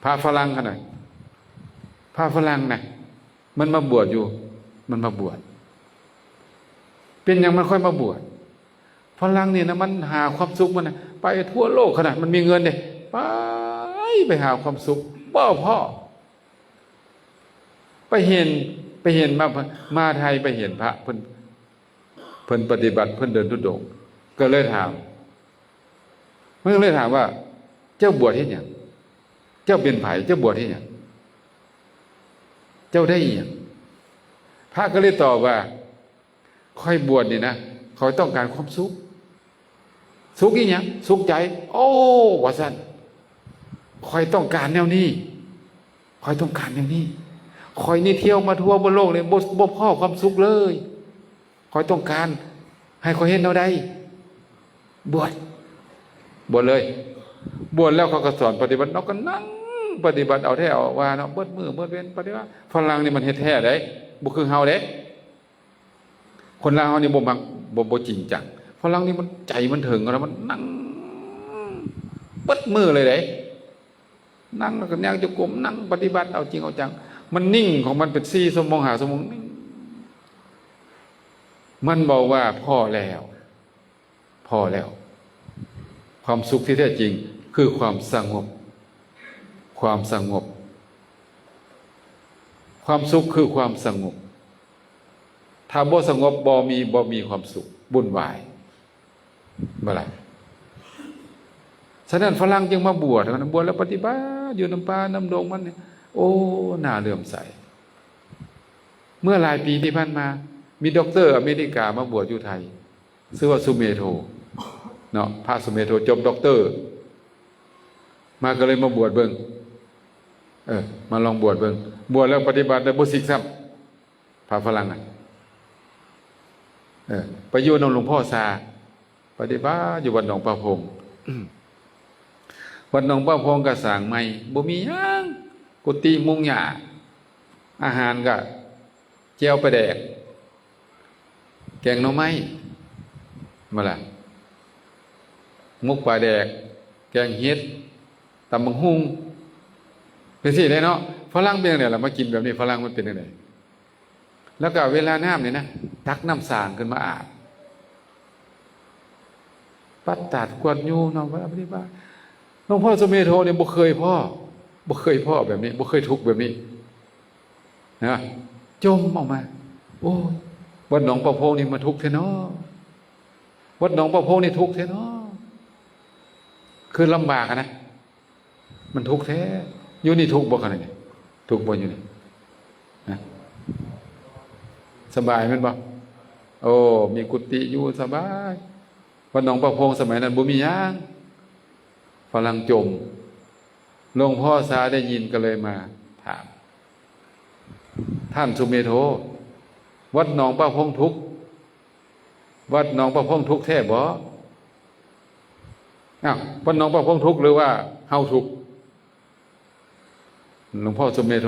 พระฝรั่งขนาดพระฝรั่งนะมันมาบวชอยู่มันมาบวชเป็นอย่างมันค่อยมาบวชฝรั่งเนี่ยนะมันหาความสุขมันนะไปทั่วโลกขนาดมันมีเงินเนี่ยไปหาความสุขพ่อไปเห็นมาไทยไปเห็นพระเพิ่นปฏิบัติเพิ่นเดินทุดงค์ก็เลยถามเมื่อเลยถามว่าเจ้าบวชที่ไหนเจ้าเป็นไผ่เจ้าบวชที่ไหนเจ้าได้ยังพระก็เลยตอบว่าค่อยบวชนี่นะเขาต้องการความสุขสุขอีกอย่างสุขใจโอ้ว่าสั่นคอยต้องการแนวนี้คอยต้องการแนวนี้คอยนี่เที่ยวมาทั่วบนโลกเลยบ่พ่อความสุขเลยคอยต้องการให้คอยเห็นเอาได้บวชเลยบวชแล้วเขาก็สอนปฏิบัติเราก็นั่งปฏิบัติเอาแท้เอาว่าเนาะเบิดมือเบิดเว้นปฏิบัติฝรั่งนี่มันเฮ็ดแท้ได้บ่คือเฮาเด้คนลาวนี่บ่มักบ่จริงจังฝรั่งนี่มันใจมันถึงแล้วมันนั่งเบิดมือเลยเด้นั่งแล้วก็ย่างจงกรมนั่งปฏิบัติเอาจริงเอาจังมันนิ่งของมันเป็น4 ชั่วโมง5 ชั่วโมงนิ่งมันบอกว่าพอแล้วความสุขที่แท้จริงคือความสงบความสุขคือความสงบถ้าบ่สงบบ่มีความสุขวุ่นวายเมื่อไหร่ฉะนั้นฝรั่งจึงมาบวชแล้วปฏิบัติอยู่น้ำป่าน้ำดงมันโอ้น่าเลื่อมใสเมื่อหลายปีที่ผ่านมามีด็อกเตอร์อเมริกามาบวชอยู่ไทยชื่อว่าสุเมโธเนาะพระสุเมโธจบด็อกเตอร์มาก็เลยมาบวชเบิ่งมาลองบวชเบิ่งบวชแล้วปฏิบัติได้บ่สิกซ้ำพระฝรั่งไปอยู่นำหลวงพ่อซาปฏิบัติอยู่วัดหนองประพงวัดหนองประพงก็สร้างใหม่บ่มีหยังกุฏิมุงหญ้าอาหารก็แจ่วปลาแดกแกงหน่อไม้มาล่ะมุกปลาแดกแกงเฮ็ดตำบักหุ่งเป็นสิได้เนาะฝรั่งเป็นจังได๋ล่ะมากินแบบนี้ฝรั่งมันเป็นจังได๋แล้วก็เวลาน้ำนี่นะตักน้ำสางขึ้นมาอาบปัดตัดกวาดยูเนาะว่าปฏิบัติหลวงพ่อสุเมโธเนี่ยบ่เคยพ่อแบบนี้บ่เคยทุกข์แบบนี้นะจมออกมาโอ้วัดหนองประพงนี่มาทุกข์แท้เนาะวัดหนองประพงนี่ทุกข์แท้เนาะคือลำบากนะมันทุกข์แท้อยู่นี่ทุกข์บ่ขนาดนี้ทุกข์บ่อยู่นี่นะสบายแม่นบ่โอ้มีกุฏิอยู่สบายวัดหนองประพงสมัยนั้นบ่มีหยังฝรั่งจมหลวงพ่อซาได้ยินก็เลยมาถามท่านสุเมโธวัดหนองประพงทุกข์วัดหนองประพงทุกข์แท้บ่วัดหนองประพงทุกข์หรือว่าเฮาทุกข์หลวงพ่อสุเมโธ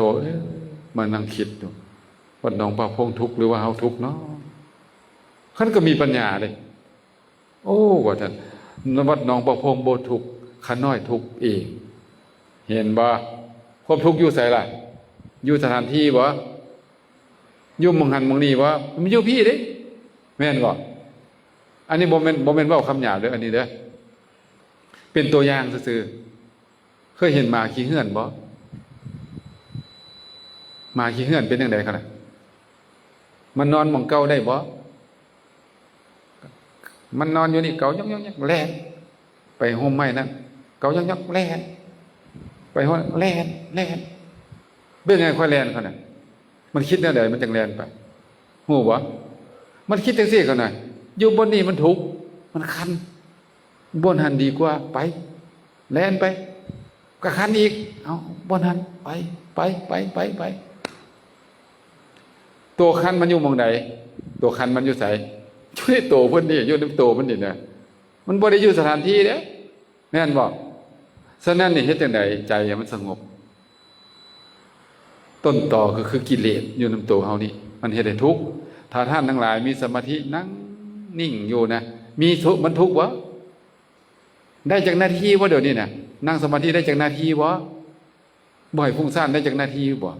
มานั่งคิดอยู่วัดหนองประพงทุกข์หรือว่าเฮาทุกข์เนาะท่านก็มีปัญญาเลยโอ้ว่าท่านวัดหนองประพงบ่ทุกข์ข้าน้อยทุกข์เองเห็นบ่ความทุกข์อยู่ไสล่ะอยู่สถานที่บ่อยู่มองหันมองนี่บ่มันอยู่พี่เด้แม่นบ่อันนี้บ่แม่นเว้าคำหยาบเด้ออันนี้เด้อเป็นตัวอย่างซื่อๆเคยเห็นหมาขี้เหื่อนบ่หมาขี้เหื่อนเป็นจังได๋คั่นน่ะมันนอนหม่องเก่าได้บ่มันนอนอยู่นี่เก่ายอกๆแล่นไปห่มไม้นั่นเก่ายอกๆแล่นไปห่มแล่นเป็นไงค่อยแล่นคั่นน่ะมันคิดแนวใดมันจังแล่นไปฮู้บ่มันคิดจังซี่คั่นน่ะอยู่บนนี้มันทุกข์มันคันบนหันดีกว่าไปแล่นไปก็คันอีกเอาบนหันไปตัวคันมันอยู่หม้องใดตัวคันมันอยู่ไสอยู่ในตัวเพิ่นนี่อยู่ในตัวเพิ่นนี่นะมันบ่ได้อยู่สถานที่เด้แม่นบ่ฉะนั้นนี่เฮ็ดจังไดใจมันสงบต้นตอคือกิเลสอยู่ในตัวเฮานี่มันเฮ็ดให้ทุกข์ถ้าท่านทั้งหลายมีสมาธินั่งนิ่งอยู่นะมีทุกข์มันทุกข์บ่ได้จากหน้าที่บ่เดี๋ยวนี้น่ะนั่งสมาธิได้จากหน้าที่บ่ บ่ให้ฟุ้งซ่านได้จากนาทีบ่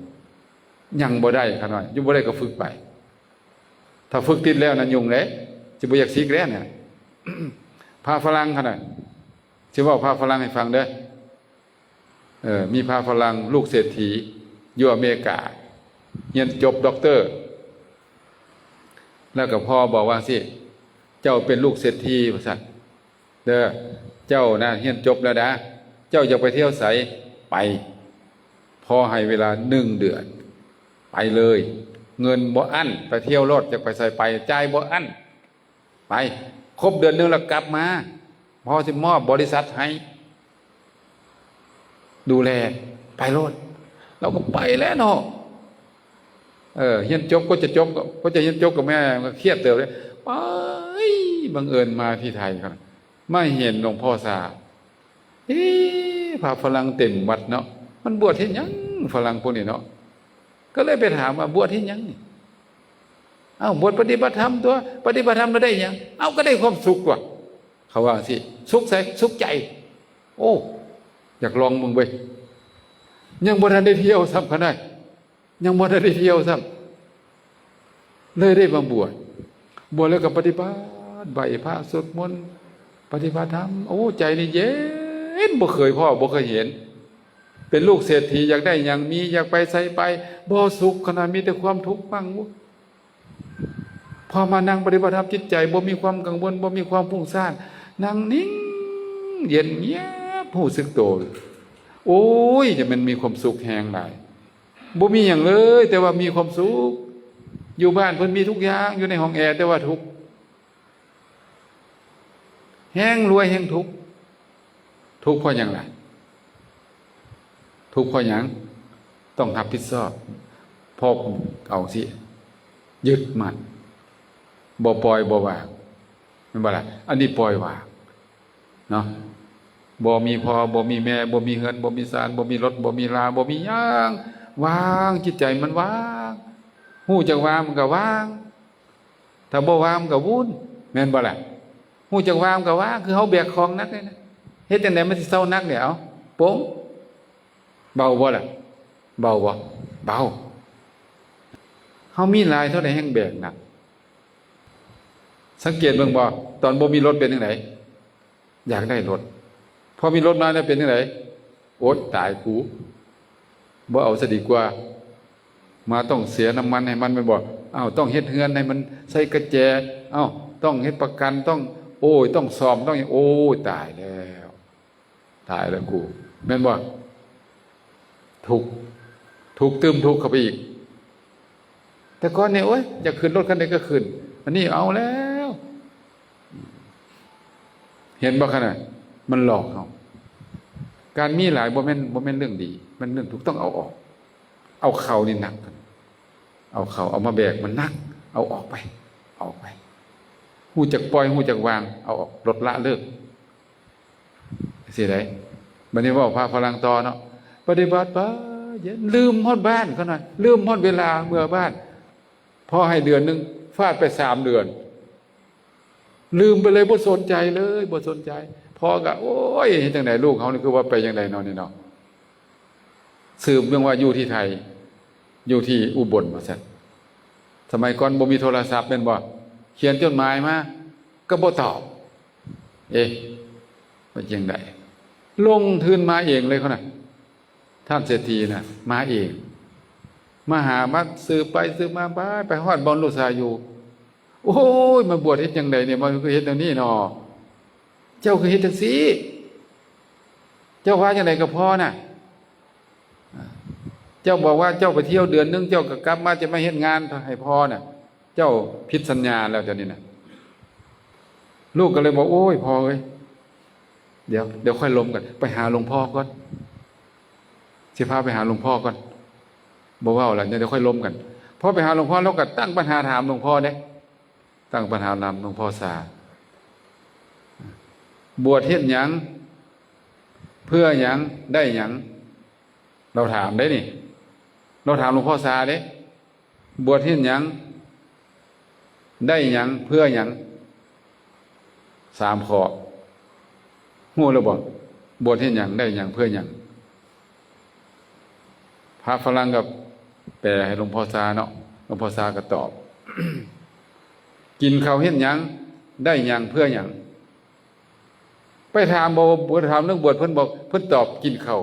ยังบ่ได้ขนาดอยู่บ่ได้ก็ฝึกไปถ้าฝึกติดแล้วนั่นยุ่งเลยสิบ่อยากสิกแล้วเนี่ย พาฝรั่งขนาดสิเว้าพาฝรั่งให้ฟังเด้อมีพาฝรั่งลูกเศรษฐีอยู่อเมริกาเรียนจบด็อกเตอร์แล้วก็พ่อบอกว่าสิเจ้าเป็นลูกเศรษฐีว่าซั่นเด้อเจ้านะเรียนจบแล้วนะเจ้าอยากไปเที่ยวไสไปพ่อให้เวลา1 เดือนไปเลยเงินบ่อั้นไปเที่ยวรถจะไปใส่ไปจ่ายบ่อั้นไปครบเดือนนึงแล้วกลับมาพ่อสิมอบบริษัทให้ดูแลไปรถเราก็ไปแล้วเนาะเรียนจบก็จะจบก็จะเรียนจบกับแม่ก็เครียดเติบเลยไปบังเอิญมาที่ไทยครับไม่เห็นหลวงพ่อสาพาฝรั่งเต็มวัดเนาะมันบวชที่ยังฝรั่งพวกนี้เนาะก็เลยไปถามว่าบวชที่ยังนี่บวชปฏิบัติธรรมตัวปฏิบัติธรรมแล้วได้ยังก็ได้ความสุขว่ะเขาว่าสิสุขใจสุขใจโอ้อยากลองมึงไปยังบ่ทันได้เที่ยวซ้ำขนาดยังบ่ทันได้เที่ยวซ้ำเลยได้มาบวชแล้วก็ปฏิบัติไหว้พระสวดมนต์ปฏิบัติธรรมโอ้ใจนี่เย็นบ่เคยพ่อบ่เคยเห็นเป็นลูกเศรษฐีอยากได้อย่างมีอยากไปใส่ไปบ่สุขขนาดมีแต่ความทุกข์มั่งพอมานั่งปฏิบัติธรรมจิตใจบ่มีความกังวลบ่มีความฟุ้งซ่านนั่งนิ่งเย็นเงียบรู้สึกตัวโอ้ยจะมันมีความสุขแฮงหลายบ่มีหยังเลยแต่ว่ามีความสุขอยู่บ้านเพิ่นมีทุกอย่างอยู่ในห้องแอร์แต่ว่าทุกข์แฮงรวยแฮงทุกข์เพราะหยังล่ะทุกข์เพราะหยังต้องรับผิดชอบพ่อเอาสิยึดมั่นบ่ปล่อยบ่วางแม่นบ่ล่ะอันนี้ปล่อยวางเนาะบ่มีพ่อบ่มีแม่บ่มีเงินบ่มีศาลบ่มีรถบ่มีลาบ่มีหยังวางจิตใจมันวางฮู้จักวางมันก็วางถ้าบ่วางมันก็วุ่นแม่นบ่ล่ะฮู้จักวางมันก็วางคือเฮาแบกของหนักเลยนะเฮ็ดจังได๋มันสิเซาหนักเนี่ยเอาโป๋งเบาบ่ล่ะเบาบ่เบาเฮามีหลายเท่าใดแห่งแบกหนักสังเกตเบิ่งบ่ตอนบ่มีรถเป็นจังได๋อยากได้รถพอมีรถมาแล้วเป็นจังได๋โอ๊ยตายกูบ่เอาซะดีกว่ามาต้องเสียน้ำมันให้มันบ่ต้องเฮ็ดเฮือนให้มันใส่กระแจต้องเฮ็ดประกันต้องโอ้ยต้องซ่อมต้องโอ้ยตายแล้วกูแม่นบ่ทุกตึมทุกเข้าไปอีกแต่ก่อนเนี่ยโอ๊ยอยากขึ้นรถคันใดก็ขึ้นอันนี้เอาแล้วเห็นบ่ขนาดมันหลอกเฮาการมีหลายบ่แม่นเรื่องดีมันเรื่องทุกต้องเอาออกเอาเข่านี่หนักเอาเข่าเอามาแบกมันหนักเอาออกไปฮู้จักปล่อยฮู้จักวางเอาออกลดละเลิกสิได้บัดนี้ว่าพาฝรั่งต่อเนาะปฏิบัติไปลืมฮอดบ้านเขาหน่อยลืมฮอดเวลาเมื่อบ้านพอให้เดือนนึงฟาดไป3 เดือนลืมไปเลยบ่สนใจเลยบ่สนใจพอก็โอ้ยเฮ็ดจังได๋ลูกเฮานี่คือว่าไปจังได๋เนาะนี่เนาะสืบเรื่องว่าอยู่ที่ไทยอยู่ที่อุบลว่าซั่นสมัยก่อนบ่มีโทรศัพท์แม่นบ่เขียนจดหมายมาก็บ่ตอบว่าจังได๋ลงทุนมาเองเลยเขาน่ะท่านเศรษฐีน่ะมาเองมาหามาซื้อไปซื้อมาไปฮอดบ่อนลูกชายอยู่โอ้ยมาบวชเฮ็ดจังได๋เนี่ยมันคือเฮ็ดแนวนี้เนาะเจ้าคือเฮ็ดจังซี่เจ้าว่าจังได๋ก็พอน่ะเจ้าบอกว่าเจ้าไปเที่ยวเดือนนึงเจ้าก็กลับมาจะมาเฮ็ดงานให้พ่อน่ะเจ้าผิดสัญญาแล้วเดี๋ยวนี้น่ะลูกก็เลยบอกโอ้ยพ่อเอ้ยเดี๋ยวค่อยล้มกันไปหาหลวงพ่อก่อนสิพาไปหาหลวงพ่อก่อนบ่ว่าล่ะเดี๋ยวค่อยล้มกันพอไปหาหลวงพ่อแล้วก็ตั้งปัญหาถามหลวงพ่อเด้ตั้งปัญหานำหลวงพ่อสาบวชเฮ็ดหยังเพื่อหยังได้หยังเราถามได้นี่เราถามหลวงพ่อสาเด้บวชเฮ็ดหยังได้หยังเพื่อหยัง3 ข้อฮู้แล้วบ่บวชเฮ็ดหยังได้หยังเพื่อหยัง พระฝรั่งกับแปลให้หลวงพ่อซาเนาะหลวงพ่อซาก็ตอบ กินข้าวเฮ็ดหยังได้หยังเพื่อหยังไปถามบ่บวชถามเรื่องบวชเพิ่นบอกเพิ่นตอบกินข้าว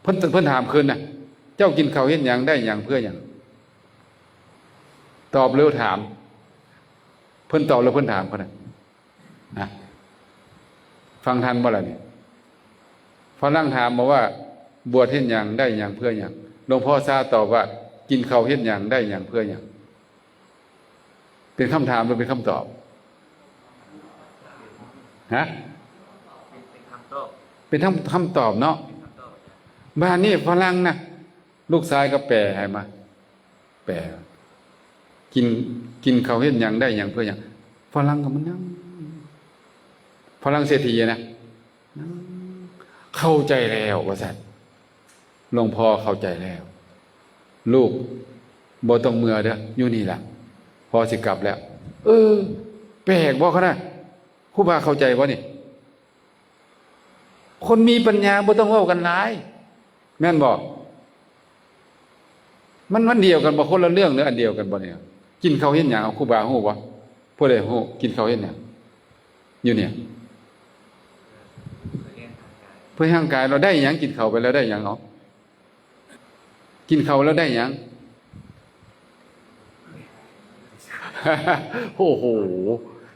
เพิ่นถามคืนน่ะเจ้ากินข้าวเฮ็ดหยังได้หยังเพื่อหยังตอบเร็วถามเพิ่นตอบแล้วเพิ่นถามเพิ่นน่ะนะฟังทันบ่ล่ะนี่ฝรั่งถามมาว่าบวชเฮ็ดหยังได้หยังเพื่อหยังหลวงพ่อซาตอบว่ากินข้าวเฮ็ดหยังได้หยังเพื่อหยังเป็นคำถามหรือเป็นคำตอบฮะเป็นคำตอบเป็นคำตอบเนาะบ้านนี้ฝรั่งนะลูกชายก็แปลให้มาแปลกินข้าวเฮ็ดหยังได้หยังเพื่อหยังฝรั่งก็มันนั่งฝรั่งเศรษฐีนะเข้าใจแล้วว่าซั่นหลวงพ่อเข้าใจแล้วลูกบ่ต้องเมื่อเด้ออยู่นี่ล่ะพอสิกลับแล้วแปลกบ่เขานะครูบาเข้าใจบ่นี่คนมีปัญญาบ่ต้องเว้ากันหลายแม่นบ่มันเดียวกันบ่คนละเรื่องหรืออันเดียวกันบ่เนี่ยกินข้าวเฮ็ดหยังเอาครูบาฮู้บ่ผู้ใดฮู้กินข้าวเฮ็ดหยังอยู่เนี่ยเพื่อร่างกายเราได้หยังกินข้าวไปแล้วได้หยังเนาะกินข้าวแล้วได้หยัง โอ้โห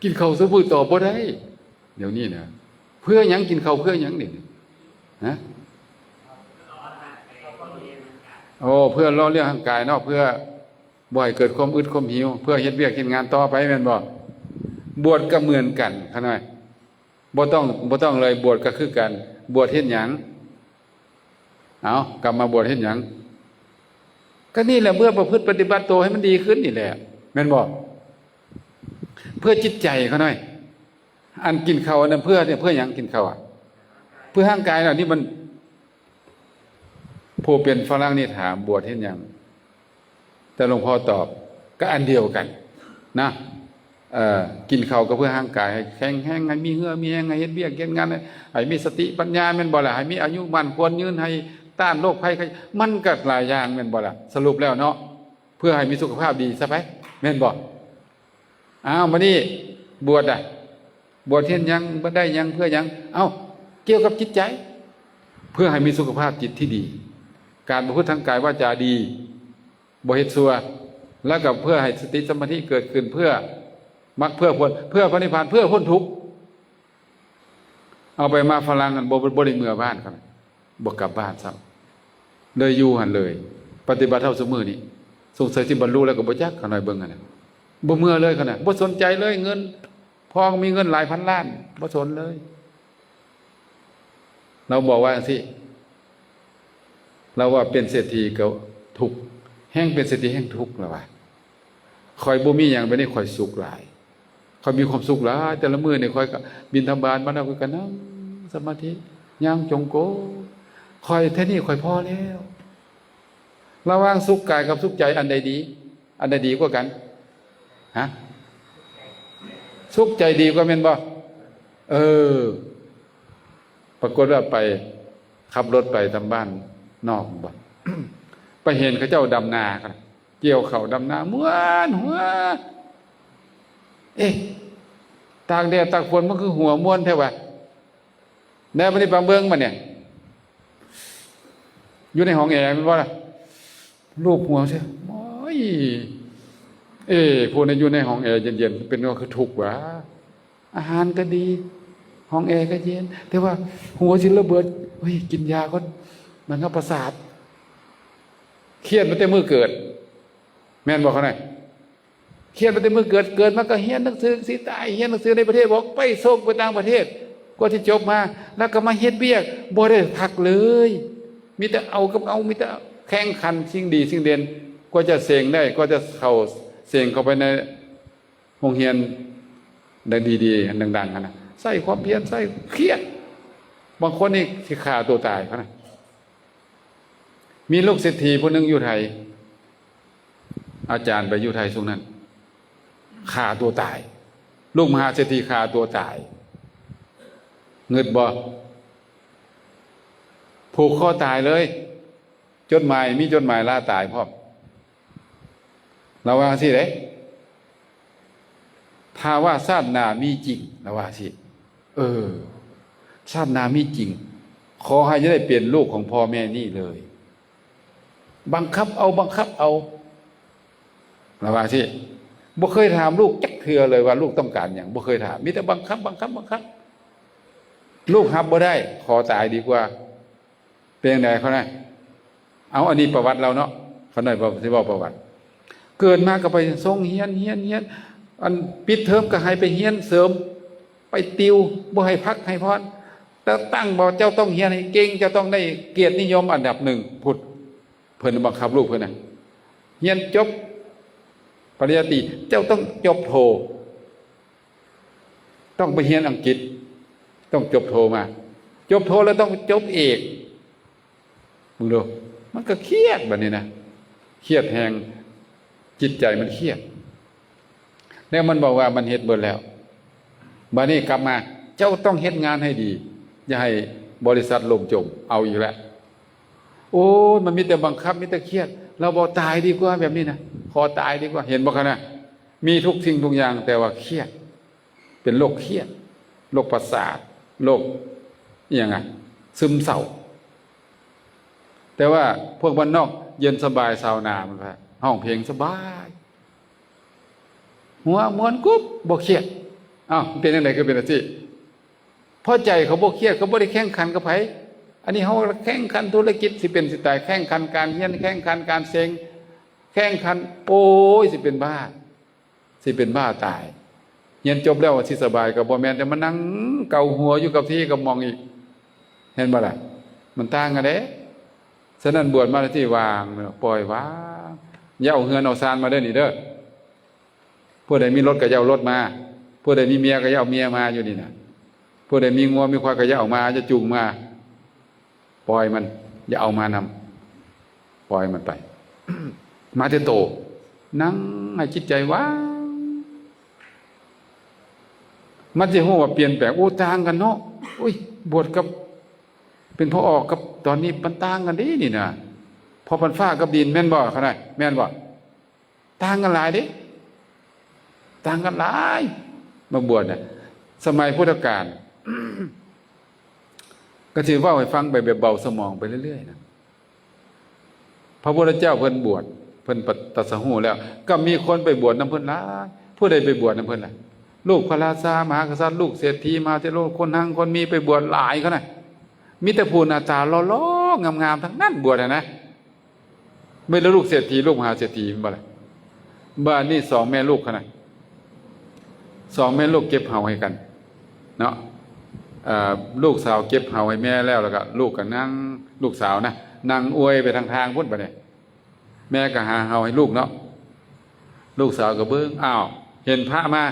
กินข้าวซะพูดตอบบ่ได้เดี๋ยวนี้นะเพื่อหยังกินข้าวเพื่อหยังนี่ฮะโอ้เพื่อล่อเลี้ยงร่างกายเนาะเพื่อบ่ให้เกิดความอึดความหิวเพื่อเฮ็ดเวียกเฮ็ดงานต่อไปแม่นบ่บวชก็เหมือนกันคั่นน่ะบ่ต้องเลยบวชก็คือกันบวชเฮ็ดหยังเอากลับมาบวชเฮ็ดหยังก็นี่แหละเมื่อประพฤติปฏิบัติตัวให้มันดีขึ้นนี่แหละแม่นบ่เพื่อจิตใจเขาหน่อยอันกินข้าวอันนั้นเพื่อหยังกินข้าวอ่ะเพื่อร่างกายเรานี่มันผู้เป็นฝรั่งนี่ถามบวชเฮ็ดหยังแต่หลวงพ่อตอบก็อันเดียวกันนะกินข้าวก็เพื่อร่างกายให้แข็งแรงให้มีเหือมีแรงให้เฮ็ดเวียกเฮ็ดงานให้มีสติปัญญาแม่นบ่ล่ะให้มีอายุมั่นควรยืนให้ต้านโรคภัยมันก็หลายอย่างแม่นบ่ล่ะสรุปแล้วเนาะเพื่อให้มีสุขภาพดีซะไปแม่นบ่มานี่บวชบวชเฮ็ดหยังบ่ได้หยังเพื่อหยังเกี่ยวกับจิตใจเพื่อให้มีสุขภาพจิตที่ดีการประพฤติทางกายวาจาดีบ่เฮ็ดชั่วแล้วก็เพื่อให้สติสมาธิเกิดขึ้นเพื่อมรรคเพื่อผลเพื่อพระนิพพานเพื่อพ้นทุกข์เอาไปมาฝรั่งกันบ่ได้เมื่อบ้านกันบ่กลับบ้านซ้ำเลยอยู่หั่นเลยปฏิบัติเท่าซุมื้อนี้สงสัยสิบรรลุแล้วก็บ่จักเขาหน่อยเบิ่งกันน่ะบ่เมื่อเลยเขาน่ะบ่สนใจเลยเงินพอมีเงินหลายพันล้านบ่สนเลยเราบอกว่าจังซี่เราว่าเป็นเศรษฐีก็ทุกข์แห่งเป็นเศรษฐีแห่งทุกข์แล้วว่าคอยบ่มีหยังไปนี่คอยสุขหลายคอยมีความสุขหลายแต่ละมื้อนี่คอยก็บิณฑบาตมาแล้วก็นั่งสมาธิย่างจงกรมคอยแค่นี้คอยพอแล้วระหว่างสุขกายกับสุขใจอันใดดีอันใดดีกว่ากันฮะสุขใจดีกว่าแม่นบ่ปรากฏว่าไปขับรถไปทำบ้านนอกบ่ ไปเห็นเขาเจ้าดำนากันเกี่ยวเขาดำนาม้วนหัวตากแดดตากฝนมันคือหัวม้วนแท้วะแน่บ่ได้ปังเบิ่งมาเนี่ยอยู่ในห้องแอร์แม่นบ่ล่ะรูปหัวใช่โอ้ยพวกนั้นอยู่ในห้องแอร์เย็นๆเป็นก็คือทุกข์วะอาหารก็ดีห้องแอร์ก็เย็นแต่ว่าหัวสิระเบิดกินยาก็มันก็ประสาทเครียดมาแต่มื้อเกิดแม่นบอกเขาหน่อยเครียดมาแต่มื้อเกิดมาก็เรียนหนังสือสิตายเรียนหนังสือในประเทศบอกไปส่งไปต่างประเทศกว่าที่จบมาแล้วก็มาเฮ็ดเวียกบ่ได้พักเลยมีแต่เอากับเอามีแต่แข่งขันสิ่งดีสิ่งเด่นกว่าจะเสงได้ก็จะเข้าเสงเข้าไปในโรงเรียนดีๆดังๆกันนะใส่ความเพียรใส่เครียดบางคนนี่สิฆ่าตัวตายเขานะมีลูกเศรษฐีผู้นึงอยู่ไทยอาจารย์ไปอยู่ไทยช่วงนั้นฆ่าตัวตายลูกมหาเศรษฐีฆ่าตัวตายเงิดบ่ผูกคอตายเลย จดหมายมีจดหมายลาตายพร้อมเราว่าสิเด้ถ้าว่าชาติหน้ามีจริงเราว่าสิชาติหน้ามีจริงขอให้จะได้เปลี่ยนลูกของพ่อแม่นี่เลยบังคับเอาเราว่าสิบ่เคยถามลูกจักเทื่อเลยว่าลูกต้องการหยังบ่เคยถามมีแต่บังคับลูกรับบ่ได้ขอตายดีกว่าเป็นจังได๋เขาได้เอาอันนี้ประวัติเราเนาะเขาได้บ่สิเว้าประวัติเกิดมาก็ไปส่งเฮียนอันปิดเทอมก็ให้ไปเฮียนเสริมไปติวบ่ให้พักให้พรแต่ตั้งบ่เจ้าต้องเฮียนให้เก่งเจ้าต้องได้เกียรตินิยมอันดับ1พุทธเพิ่นบังคับลูกเพิ่นน่ะเฮียนจบปริญญาตรีเจ้าต้องจบโทต้องไปเรียนอังกฤษต้องจบโทมาจบโทแล้วต้องจบเอกมึงดูมันก็เครียดแบบนี้นะเครียดแหงจิตใจมันเครียดแล้วมันบอกว่ามันเฮ็ดเบิดแล้วบัดนี้กลับมาเจ้าต้องเฮ็ดงานให้ดีอย่าให้บริษัทล่มจมเอาอีกแล้วโอ้มันมีแต่บังคับมีแต่เครียดเราบอกตายดีกว่าแบบนี้นะขอตายดีกว่าเห็นบ่คะนะมีทุกสิ่งทุกอย่างแต่ว่าเครียดเป็นโรคเครียดโรคประสาทโรคอย่างไงซึมเศร้าแต่ว่าพวกบ้านนอกเย็นสบายซาวนามันว่าห้องเพลงสบายหัวม้วนกุ๊บบ่เครียดอ้าวเป็นจังได๋คือเป็นจังซี่พอใจเขาบ่เครียดเขาบ่ได้แข่งขันกับไผอันนี้เขาแข่งขันธุรกิจสิเป็นสิตายแข่งขันการเรียนแข่งขันการเซ็งแข่งขันโอ้ยสิเป็นบ้าตายเรียนจบแล้วสิสบายก็บ่แม่นแต่มานั่งเกาหัวอยู่กับที่ก็มองอีกเห็นบ่ล่ะมันต่างกันเด้ฉะนั้นบวชมาที่วางปล่อยวางอย่าเอาเฮือนเอาซานมาเด้อนี่เด้อผู้ใดมีรถก็อย่าเอารถมาผู้ใดมีเมียก็อย่าเอาเมียมาอยู่นี่น่ะผู้ใดมีงัวมีควายก็อย่าเอามาจะจูงมาปล่อยมันอย่าเอามานำปล่อยมันไป มาเตโตนั่งให้จิตใจว่างมันจะฮู้ว่าเปลี่ยนแปลงโอ้ต่างกันเนาะอุ้ยบวชกับเป็นพ่อออกกับตอนนี้มันต่างกันดินี่นะพอพันฟ้ากับดินแม่นบ่ขนาดแม่นบ่ต่างกันหลายดิต่างกันหลายมาบวชน่ะสมัยพุทธกาล ก็ถือว่าให้ฟังไปแบบเบาสมองไปเรื่อยๆนะพระพุทธเจ้าเพิ่นบวชเพิ่นตรัสรู้แล้วก็มีคนไปบวชนำเพิ่นหลายผู้ใดไปบวชนำเพิ่นล่ะลูกพระราชามหากษัตริย์ลูกเศรษฐีมหาเทโรคนหังคนมีไปบวชหลายเขาน่ะมีแต่ผู้หน้าตาหล่อๆงามๆทั้งนั้นบวชนะไม่แล้วลูกเศรษฐีลูกมหาเศรษฐีบ่ล่ะบ้านนี่2แม่ลูกเขาน่ะ2แม่ลูกเก็บเห่าให้กันเนาะลูกสาวเก็บเห่าให้แม่แล้วก็ลูกก็นั่งลูกสาวนะนั่งอวยไปทางพุ่นไปเนี่ยแม่ก็หาเห่าให้ลูกเนาะลูกสาวก็เบิ้งอ้าวเห็นพระมา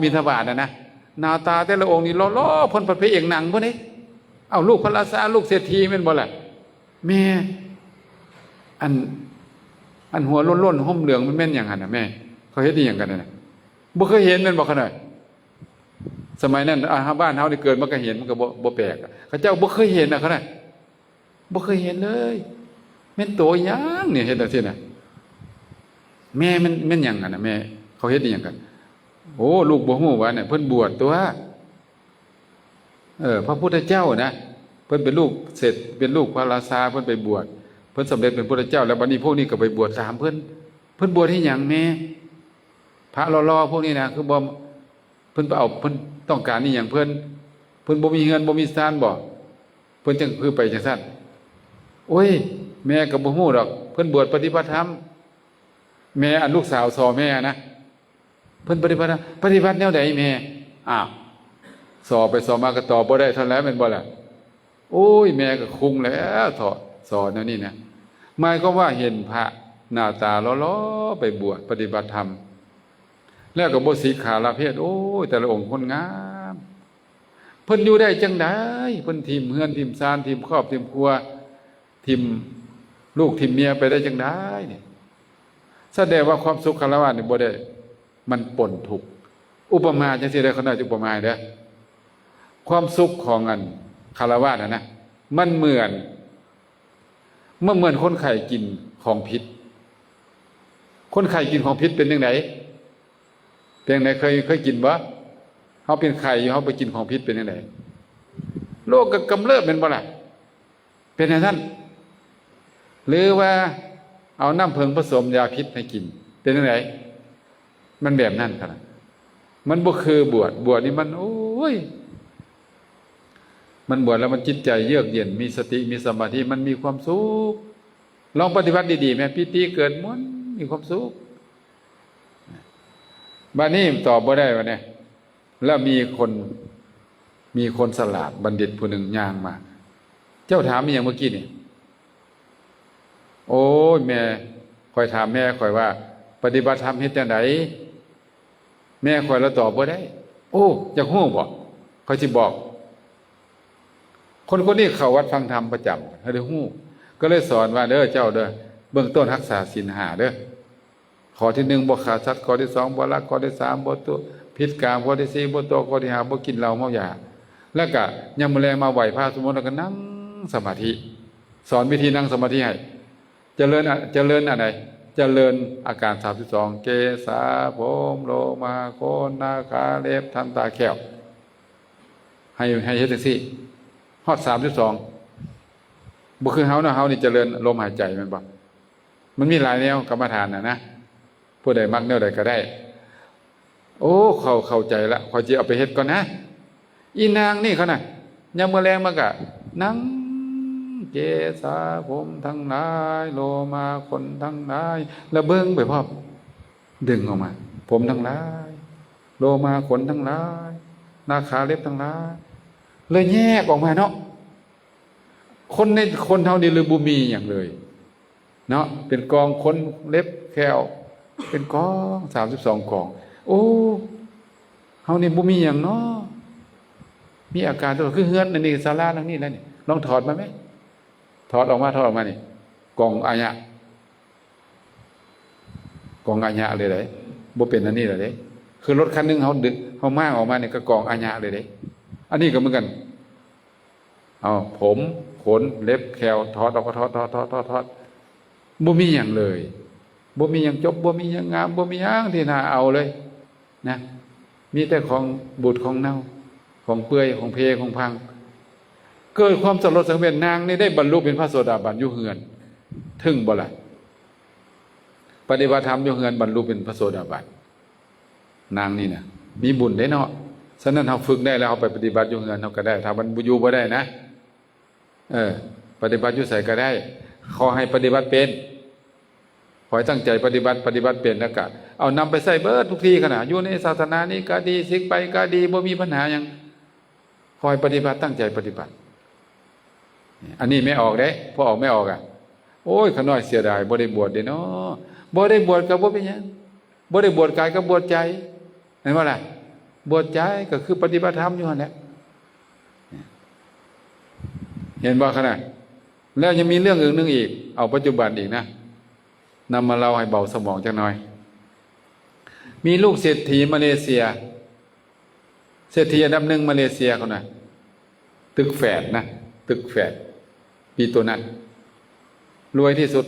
บิณฑบาตนะหน้าตาแต่ละองค์นี่หล่อๆพ้นพระเอกหนังพวกนี้เอาลูกพระราชาลูกเศรษฐีแม่นบ่ล่ะแม่อันหัวล้นๆห่มเหลืองมันแม่นอย่างนั้นน่ะแม่เขาเฮ็ดอีหยังกันน่ะบ่เคยเห็นแม่นบ่คั่นน่ะสมัยนั้นบ้านเฮานี่เกิดมันก็เห็นมันก็บ่แปลกเขาเจ้าบ่เคยเห็นน่ะคั่นน่ะบ่เคยเห็นเลยแม่นโตหยังนี่เฮ็ดจังซี่น่ะแม่มันหยังกันน่ะแม่เขาเฮ็ดอีหยังกันโอ้ลูกบ่ฮู้ว่าเนี่ยเพิ่นบวชตัวพระพุทธเจ้านะเพิ่นเป็นลูกเสร็จเป็นลูกพระราชาเพิ่นไปบวชเพิ่นสำเร็จเป็นพระพุทธเจ้าแล้วบัดนี้พวกนี้ก็ไปบวชตามเพิ่นบวชให้หยังแม่พระรอๆพวกนี้นะคือบ่เพิ่นไปเอาเพิ่นต้องการนี่หยังเพิ่นบ่มีเงินบ่มีศาลบ่เพิ่นจังคือไปจังซั่นโอ้ยแม่ก็บ่ฮู้ดอกเพิ่นบวชปฏิบัติธรรมแม่อันลูกสาวสอแม่นะเพิ่นปฏิบัติแนวใดแม่อ้าวสอบไปสอบมาก็ตอบบ่ได้เท่าแล้วแม่นบ่ล่ะโอ้ยแม่ก็คุ้งแล้วเถาะสอนแนวนี้นะหมายก็ว่าเห็นพระหน้าตาหล่อๆไปบวชปฏิบัติธรรมแล้วก็บ่สิกขาลาเพศโอ้ยแต่ละองค์คนงามเพิ่นอยู่ได้จังได๋เพิ่นทิ่มเฮือนทิ่มศาลทิ่มครอบทิ่มครัวทิ่มลูกทิ่มเมียไปได้จังได๋นี่แสดงว่าความสุขคฤหัสถ์นี่บ่ได้มันปนทุกข์อุปมาจังซี่ได้ขนาดอุปมาเด้อความสุขของอันคฤหัสถ์นะมันเหมือน เมื่อเหมือนคนไข้กินของพิษคนไข้กินของพิษเป็นยังไงเป็นยังไงเคยกินบ่เขาเป็นไข้อยู่เขาไปกินของพิษเป็นยังไงโรคก็กำเริบเป็นบ่ล่ะเป็นอย่างนั้นหรือว่าเอาน้ำเพิงผสมยาพิษให้กินเป็นยังไงมันแบบนั้นครับมันบ่คือบวชนี่มันโอ้ยมันบวชแล้วมันจิตใจเยือกเย็นมีสติมีสมาธิมันมีความสุขลองปฏิบัติดีๆแม่ปิติเกิดม้วนมีความสุขบ้านนี้ตอบบ่ได้วะเนี่ยแล้วมีคนฉลาดบัณฑิตผู้หนึ่งย่างมาเจ้าถามอย่างเมื่อกี้นี่โอ้ยแม่คอยถามแม่คอยว่าปฏิบัติธรรมเฮ็ดจังไดแม่คอยแล้วตอบบ่ได้โอ้อยากฮู้บ่คอยสิบอกคนนี้เข้าวัดฟังธรรมประจำให้ได้ฮู้ก็เลยสอนว่าเด้อเจ้าเด้อเบื้องต้นรักษาศีล5เด้อข้อที่1บ่ฆ่าสัตว์ข้อที่2บ่ลักข้อที่3บ่ตัวผิดกามข้อที่4บ่ตัวข้อที่5บ่กินเหล้าเมายาแล้วก็ยามมื้อแลงมาไหว้พระสวดมนต์แล้วก็นั่งสมาธิสอนวิธีนั่งสมาธิให้เจริญอะไรเจริญอาการ32เกสาผมโลมาโคนนาขาเล็บทันตาแก้วให้เฮ็ดจังซี่ฮอด32บ่คือเฮานี่เจริญลมหายใจแม่นบ่มันมีหลายแนวกรรมฐานนะผู้ใดมักแนวใดก็ได้โอ้เข้าใจละขอสิเอาไปเฮ็ดก่อนนะอีนางนี่เขาน่ะยามมื้อแลงมันก็นั่งเกสาผมทั้งหลายโลมาขนทั้งหลายแล้วเบิ่งไปพร้อมดึงออกมาผมทั้งหลายโลมาขนทั้งหลายหน้าขาเล็บทั้งหลายเลยแยกออกมาเนาะคนเท่านี้เลยบ่มีหยังเลยเนาะเป็นกองขนเล็บแขวเป็นกอง32กองโอ้เฮานี่บ่มีหยังเนาะมีอาการตัวคือเฮือนอันนี้ศาลาหลังนี้แล้วนี่ลองถอดมาไหมถอดออกมานี่กองอายะเลยเด้บ่เป็นอันนี้เลยเด้คือรถคันนึงเฮาดึกเฮามาออกมานี่ก็กองอายะเลยเด้อันนี้ก็เหมือนกันเอาผมขนเล็บแขวถอดออกก็ถอดบ่มีหยังเลยบ่มีหยังจบบ่มีหยังงามบ่มีหยังที่น่าเอาเลยนะมีแต่ของบูดของเน่าของเปื่อยของเพของพังเกิดความสลดสังเวชนางนี่ได้บรรลุเป็นพระโสดาบันอยู่เฮือนถึงบ่ล่ะปฏิบัติธรรมอยู่เฮือนบรรลุเป็นพระโสดาบันนางนี่น่ะมีบุญได้เนาะฉะนั้นเฮาฝึกได้แล้วเฮาไปปฏิบัติอยู่เฮือนเฮาก็ได้ถ้ามันอยู่บ่ได้นะปฏิบัติอยู่ไสก็ได้ขอให้ปฏิบัติเป็นขอให้ตั้งใจปฏิบัติเป็นแล้วก็เอานำไปใส่เบิดทุกทีขนาดอยู่ในศาสนานี้ก็ดีสิกไปก็ดีบ่มีปัญหาหยังคอยปฏิบัติตั้งใจปฏิบัติอันนี้ไม่ออกเด้พอออกไม่ออกโอ้ยขน้อยเสียดายบ่ได้บวชเด้เนาะบ่ได้บวชก็บ่เป็นหยังบ่ได้บวชกายก็บวชใจเห็นบ่ล่ะบวชใจก็คือปฏิบัติธรรมอยู่หั่นแหละเห็นบ่ขนาดแล้วยังมีเรื่องอื่นนึงอีกเอาปัจจุบันอีกนะนำมาเล่าให้เบาสมองจักหน่อยมีลูกเศรษฐีมาเลเซียเศรษฐีอันดับ1มาเลเซียเขาน่ะตึกแฝดนะตึกแฝดปีตัวนั้นรวยที่สุด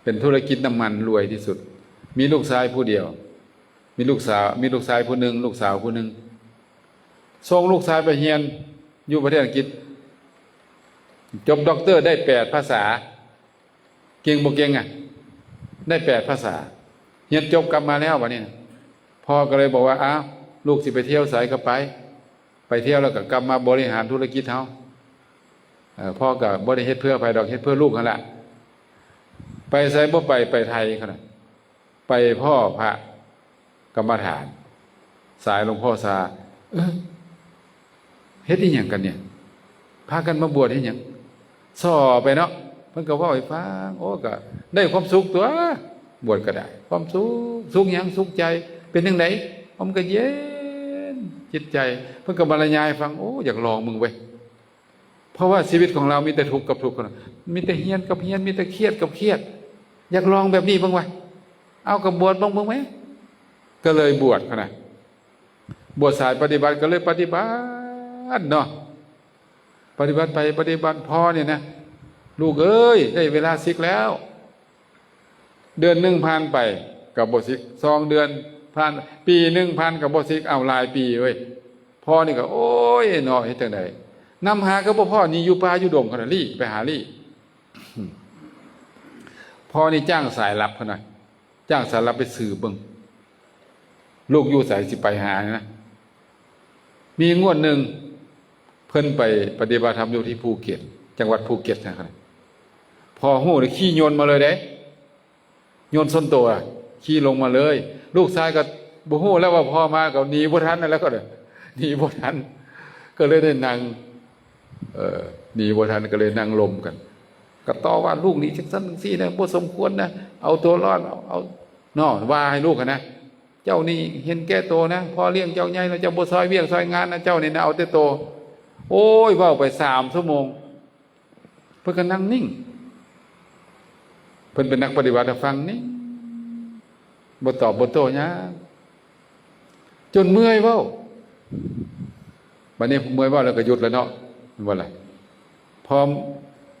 เป็นธุรกิจน้ำมันรวยที่สุดมีลูกชายผู้เดียวมีลูกชายผู้หนึ่งลูกสาวผู้หนึ่งส่งลูกชายไปเรียนอยู่ประเทศอังกฤษจบด็อกเตอร์ได้8ภาษาเก่งบ่เก่งได้8ภาษาเรียนจบกลับมาแล้วบัดนี้พ่อก็เลยบอกว่าอ้าวลูกสิไปเที่ยวไสก็ไปเที่ยวแล้วก็กลับมาบริหารธุรกิจเฮาพ่อก็บ่ได้เฮ็ดเพื่อไผดอกเฮ็ดเพื่อลูกนั่นแหละไปไสบ่ไปไทยคั่นน่ะไปพ่อพระกรรมฐานสายหลวงพ่อซาเฮ็ดอีหยังกันเนี่ยพากันมาบวชเฮ็ดหยังซ้อไปเนาะเพิ่นก็เว้าให้ฟังโอ้ก็ได้ความสุขตัวบวชก็ได้ความสุขหยังสุขใจเป็นจังไดมันก็เย็นจิตใจเพิ่นก็บรรยายฟังโอ้อยากลองมึงเว้ยเพราะว่าชีวิตของเรามีแต่ทุกข์กับทุกข์มีแต่เฮียนกับเฮียนมีแต่เครียดกับเครียดอยากลองแบบนี้บ้างวะเอากับบวชบ้างไหมก็เลยบวชขนาดบวชสายปฏิบัติก็เลยปฏิบัติเนาะปฏิบัติไปปฏิบัติพอเนี่ยนะ ลูกเอ้ยได้เวลาซิกแล้ว เดือนหนึ่งผ่านไปกับบ่ซิก2 เดือนผ่านปีหนึ่งผ่านกับบ่ซิกเอาหลายปีเว้ยพ่อนี่ก็โอ้ยเนาะเฮ็ดจังได๋นำหาก็บ่พ่อนี่อยู่ป่าอยู่ดงคั่นน่ะลี่ไปหาลี่ พ่อนี่จ้างสายลับคั่นน่ะจ้างสายลับไปสืบเบิ่งลูกอยู่ไสสิไปหานะมีงวดหนึ่งเพิ่นไปปฏิบัติธรรมอยู่ที่ภูเก็ตจังหวัดภูเก็ตนะครับพอฮู้เลยขี่ยนต์มาเลยเด้ยนต์ส้นตัวขี่ลงมาเลย ลูกชายก็บ่ฮู้แล้วว่าพ่อมาก็หนีบ่ทันนั่นแล้วก็หนีบ่ทันก็เลยได้นั่งหนีบ่ทันก็เลยนั่งลมกันก็ต่อว่าลูกนี่จังซั่นจังซี่นะบ่สมควรนะเอาตัวรอดเอาน้อว่าให้ลูกนะเจ้านี่เห็นแก่โตนะพ่อเลี้ยงเจ้าใหญ่แล้วเจ้าบ่ซอยเวียงซอยงานนะเจ้านี่นะเอาแต่โตโอ้ยเว้าไป3 ชั่วโมงเพิ่นก็นั่งนิ่งเพิ่นเป็นนักปฏิบัติฟังนี่บ่ตอบบ่โต้หยังจนเมื่อยเว้าบัดนี้เมื่อยเว้าแล้วก็หยุดแล้วเนาะมันว่าอะไรพร้อม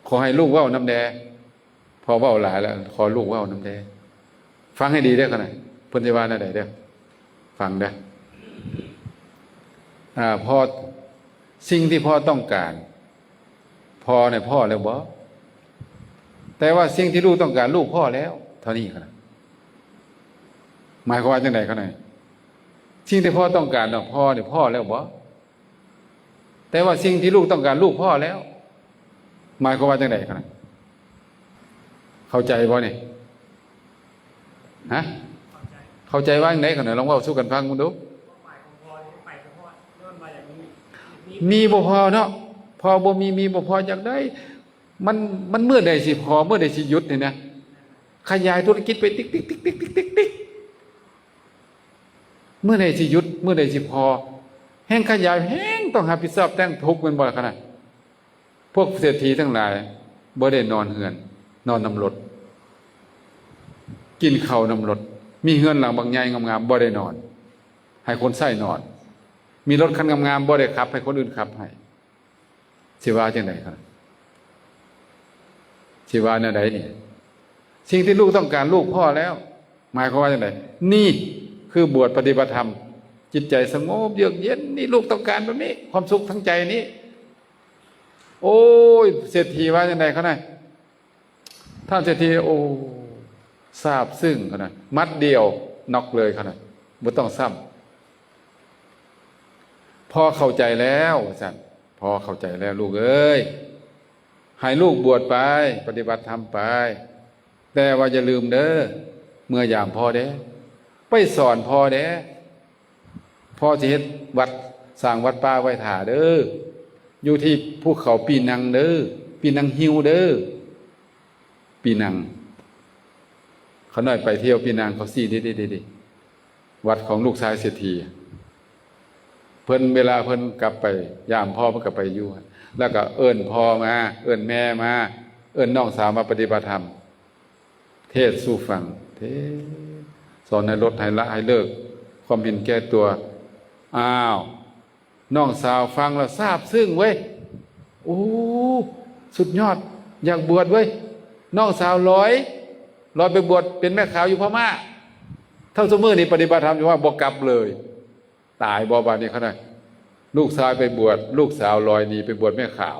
ขอให้ลูกเว้านำแดพอเว้าหลายแล้วขอลูกเว้านำแดฟังให้ดีเด้อคั่นน่ะเพิ่นสิว่าแนวใดเด้อฟังเด้อพอสิ่งที่พ่อต้องการพ่อเนี่ยพ่อแล้วบ่แต่ว่าสิ่งที่ลูกต้องการลูกพ่อแล้วเท่านี้ครับหมายความว่าจังได๋ครับสิ่งที่พ่อต้องการเนาะพ่อเนี่ยพ่อแล้วบ่แต่ว่าสิ่งที่ลูกต้องการลูกพ่อแล้วหมายความว่าจังได๋ครับเข้าใจบ่นี่ฮะเข้าใจว่าจังได๋ครับลองเว้าสู่กันฟังมึงดูมีบ่พอเนาะพอบ่มีบ่พอจักได้มันเมื่อใดสิพอเมื่อใดสิหยุดนี่นะขยายธุรกิจไปติ๊กเมื่อใดสิหยุดเมื่อใดสิพอแห่งขยายแห่งต้องรับผิดชอบแต่งทุกข์แม่นบ่ล่ะคั่นน่ะพวกเศรษฐีทั้งหลายบ่ได้นอนเฮือนนอนนำรถกินข้าวนำรถมีเฮือนหลังบางใหญ่งามๆบ่ได้นอนให้คนใช้นอนมีรถคันงามๆบ่ได้ขับให้คนอื่นขับให้สิว่าจังได๋ครับสิว่าแนวใดนี่สิ่งที่ลูกต้องการลูกพ่อแล้วหมายความว่าจังได๋นี่คือบวชปฏิบัติธรรมจิตใจสงบเยือกเย็นนี่ลูกต้องการแบบนี้ความสุขทั้งใจนี้โอ้ยเศรษฐีว่าจังได๋คั่นน่ะท่านเศรษฐีโอ้ทราบซึ้งคั่นน่ะมัดเดียวน็อกเลยคั่นน่ะบ่ต้องซ้ำพอเข้าใจแล้วสั่นพอเข้าใจแล้วลูกเอ้ยให้ลูกบวชไปปฏิบัติธรรมไปแต่ว่าอย่าลืมเด้อเมื่อยามพ่อเด้ไปสอนพ่อเด้พ่อสิเฮ็ดวัดสร้างวัดป่าไว้ท่าเด้ออยู่ที่ภูเขาปีนังเด้อปีนังหิวเด้อปีนังเขาน้อยไปเที่ยวปีนังเขาซี่ดิวัดของลูกชายเศรษฐีเพิ่นเวลาเพิ่นกลับไปยามพ่อเพิ่นกลับไปอยู่แล้วก็เอิ้นพ่อมาเอิ้นแม่มาเอิ้นน้องสาวมาปฏิบัติธรรมเทศสู่ฟังเทศสอนให้ลดให้ละให้เลิกความเห็นแก่ตัวอ้าวน้องสาวฟังแล้วซาบซึ้งเว้ยโอ้สุดยอดอยากบวชเว้ยน้องสาวลอยไปบวชเป็นแม่ขาวอยู่พม่าเท่าซุมื้อนี่ปฏิบัติธรรมอยู่ว่าบ่กลับเลยตายบ่บาดนี้คั่นน่ะลูกชายไปบวชลูกสาวลอยหนีไปบวชแม่ขาว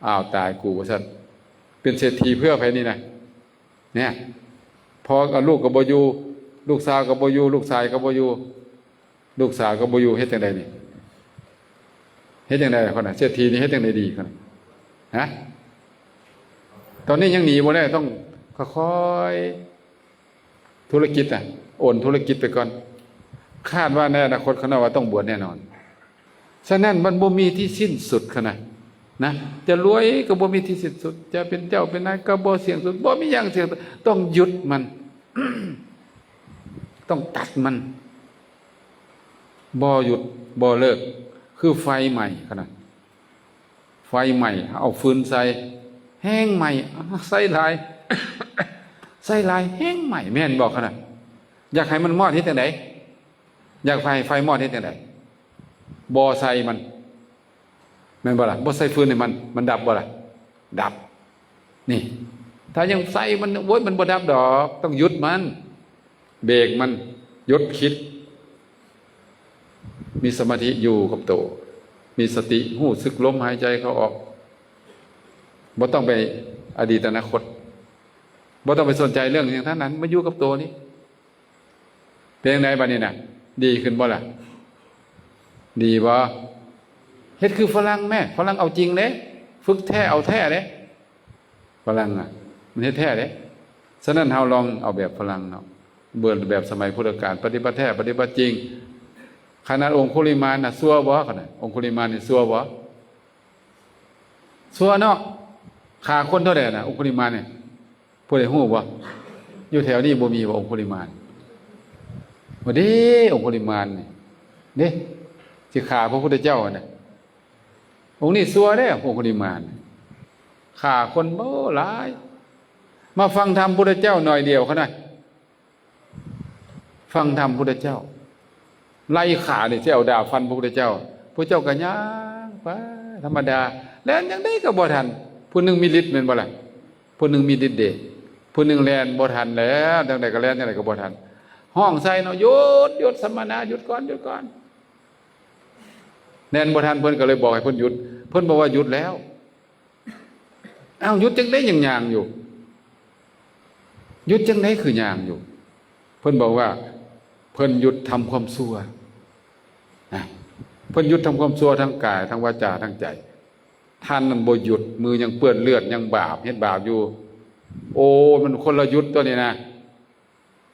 อ้าวตายกูว่าซั่นเป็นเศรษฐีเพื่อไผนี่นะเนี่ยพอกับลูกก็บ่อยู่ลูกสาวก็บ่อยู่ลูกชายก็บ่อยู่ลูกสาวก็บ่อยู่เฮ็ดจังไดนี่เฮ็ดจังไดคั่นน่ะเศรษฐีนี่เฮ็ดจังไดดีคั่นฮะตอนนี้ยังหนีบ่ได้ต้องค่อยๆธุรกิจโอนธุรกิจไปก่อนคาดว่าในอนาคตข้างหน้าว่าต้องบวชแน่นอนฉะนั้นมันบ่มีที่สิ้นสุดขนาดนะจะรวยก็บ่มีที่สิ้นสุดจะเป็นเจ้าเป็นนายก็บ่เสี่ยงสุดบ่มีอย่างเสี่ยงต้องหยุดมัน ต้องตัดมันบ่หยุดบ่เลิกคือไฟใหม่ขนาดไฟใหม่เอาฟืนใส่แห้งใหม่ใส่หลาย ใส่หลายแห้งใหม่แม่นบอกขนาดอยากให้มันมอดเฮ็ดจังได๋อยากไฟมอดเฮ็ดจังได๋บ่ใส่มันแม่นบ่ล่ะบ่ใส่ฟืนให้มันดับบ่ล่ะดับ นี่ ถ้ายังใส่มันโว้ยมันบ่ดับดอกต้องหยุดมันเบรกมันหยุดคิดมีสมาธิอยู่กับตัวมีสติหู้สึกลมหายใจเข้าออกบ่ต้องไปอดีตอนาคตบ่ต้องไปสนใจเรื่องอย่างนั้นมาอยู่กับตัวนี้เป็นยังไงบัดนี้น่ะดีขึ้นบ่ล่ะดีบ่เฮ็ดคือฝรั่งแม่ฝรั่งเอาจริงเด้ฝึกแท้เอาแท้เด้ฝรั่งอ่ะมันเฮ็ดแท้เด้ฉะนั้นเฮาลองเอาแบบฝรั่งเนาะเบิ่งแบบสมัยพุทธกาลปฏิบัติแท้ปฏิบัติจริงขนาดองคุลิมานน่ะซัวบ่ขนาดองคุลิมานนี่ซัวบ่ซัวเนาะฆ่าคนเท่าใดน่ะองคุลิมานเนี่ยผู้ใดฮู้บ่อยู่แถวนี้บ่มีบ่องคุลิมานบ่เด้องคุลิมานนี่เด้สิฆ่าพระพุทธเจ้าน่ะองค์นี้ซัวเด้องคุลิมานฆ่าคนบ่หลายมาฟังธรรมพุทธเจ้าหน่อยเดียวเขาหน่อยฟังธรรมพุทธเจ้าไล่ขาเนี่ยเจ้าดาบฟันพระพุทธเจ้าพระเจ้าก็ย่างไปธรรมดาแล้วยังได้ก็บ่ทันผู้หนึ่งมีฤทธิ์เป็นบ่ล่ะผู้หนึ่งมีฤทธิ์เดชผู้หนึ่งแลนบ่ทันแล้วจังไดก็แลนจังไดก็บ่ทันห้องใส่เนาะหยุดสมณะหยุดก่อนแลนบ่ทันเพิ่นก็เลยบอกให้เพิ่นหยุดเพิ่นบอกว่าหยุดแล้วอ้าวหยุดจังได้ยังย่างอยู่หยุดจังไดคือย่างอยู่เพิ่นบอกว่าเพิ่นหยุดทำความชั่วเพิ่นหยุดทำความชั่วทั้งกายทั้งวาจาทั้งใจท่านนั้นบ่หยุดมือยังเปื้อนเลือดยังบาปเฮ็ดบาปอยู่โอ้มันคนละหยุดตัวนี้นะ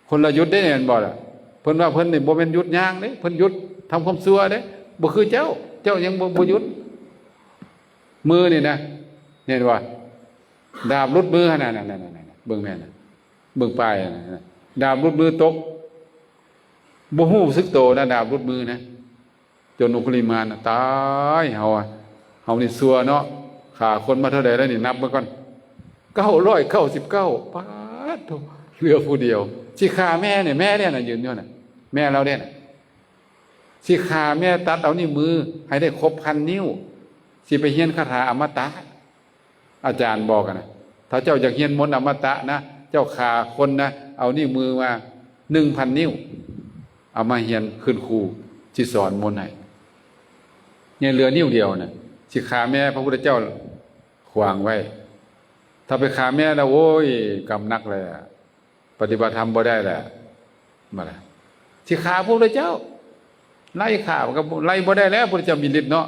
คนละหยุดได้แม่นบ่ล่ะเพิ่นว่าเพิ่นนี่บ่แม่นหยุดย่างเด้เพิ่นหยุดทำความชั่วเด้บ่คือเจ้ายังบ่หยุดมือนี่นะเห็นว่าดาบรุดมือนั่นเบิ่งแม่น่ะเบิ่งปลายน่ะดาบรุดมือตกบ่ฮู้สึกโตนะดาบรุดมือนะจนองคุลิมานตายเฮานี่ซัวเนาะฆ่าคนมาเท่าใดแล้วนี่นับมาก่อน999ปาดโธเหลือผู้เดียวสิฆ่าแม่เนี่ยแม่เนี่ยน่ะยืนอยู่น่ะแม่เราเนี่ยน่ะสิฆ่าแม่ตัดเอานิ้วมือให้ได้ครบ1,000 นิ้วสิไปเรียนคาถาอมตะอาจารย์บอกกันนะถ้าเจ้าอยากเรียนมนต์อมตะนะเจ้าฆ่าคนนะเอานิ้วมือมา 1,000 นิ้วเอามาเรียนขึ้นครูสิสอนมนต์ให้เนี่ยเหลือนิ้วเดียวน่ะสิฆ่าแม่พระพุทธเจ้าขวางไว้ถ้าไปฆ่าแม่แล้วโอ้ยกรรมนักเลยปฏิบัติธรรมบ่ได้แหละมาละสิฆ่าพระพุทธเจ้าไล่ฆ่าก็ไล่บ่ได้แล้วพระพุทธเจ้ามีฤทธิ์เนาะ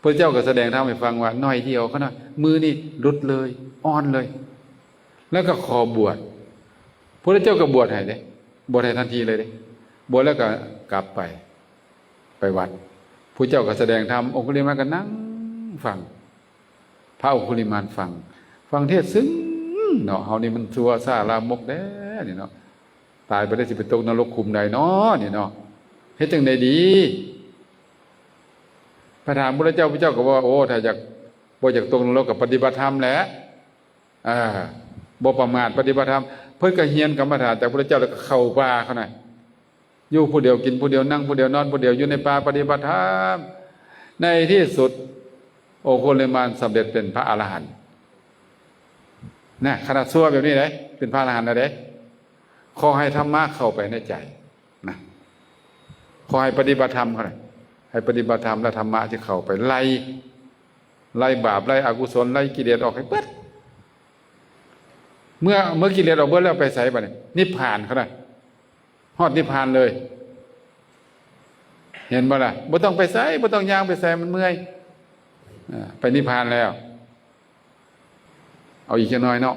พระเจ้าก็แสดงธรรมให้ฟังว่าน้อยเดียวเขาหน่อยมือนี่หลุดเลยอ่อนเลยแล้วก็ขอบวชพระเจ้าก็บวชให้เด้บวชให้ทันทีเลยเด้บวชแล้วก็กลับไปวัดพระเจ้าก็แสดงธรรมองคุลิมานก็นั่งฟังพระองคุลิมานฟังเทศซึ้งเนาะเฮานี่มันชั่วซ่าลามกแด้นี่เนาะตายไปได้สิไปตกนรกขุมใดเนาะนี่เนาะเฮ็ดจังได๋ดีพระถามพระเจ้าก็ว่าโอ้ถ้าอยากบ่อยากตกนรกก็ปฏิบัติธรรมแหละบ่ประมาทปฏิบัติธรรมเพิ่นก็เฮียนกรรมฐานจากพระเจ้าแล้วก็เข้าป่าเขาหน่อยอยู่ผู้เดียวกินผู้เดียวนั่งผู้เดียวนอนผู้เดียวอยู่ในป่าปฏิบัติธรรมในที่สุดโอโคเลมานสำเร็จเป็นพระอรหันต์นะขนาดชั่วแบบนี้เลยเป็นพระอรหันต์นะเด้ขอให้ธรรมะเข้าไปในใจนะขอให้ปฏิบัติธรรมเขาหน่อยให้ปฏิบัติธรรมและธรรมะที่เข้าไปไล่บาปไล่อกุศลไล่กิเลสออกให้เบิดเมื่อกิเลสออกเบิดแล้วไปใส่บัดนี้นิพพานเขาน่ะฮอดนิพพานเลยเห็นบ่ล่ะบ่ต้องไปใส่บ่ต้องย่างไปใส่มันเมื่อยไปนิพพานแล้วเอาอีกแค่น้อยเนาะ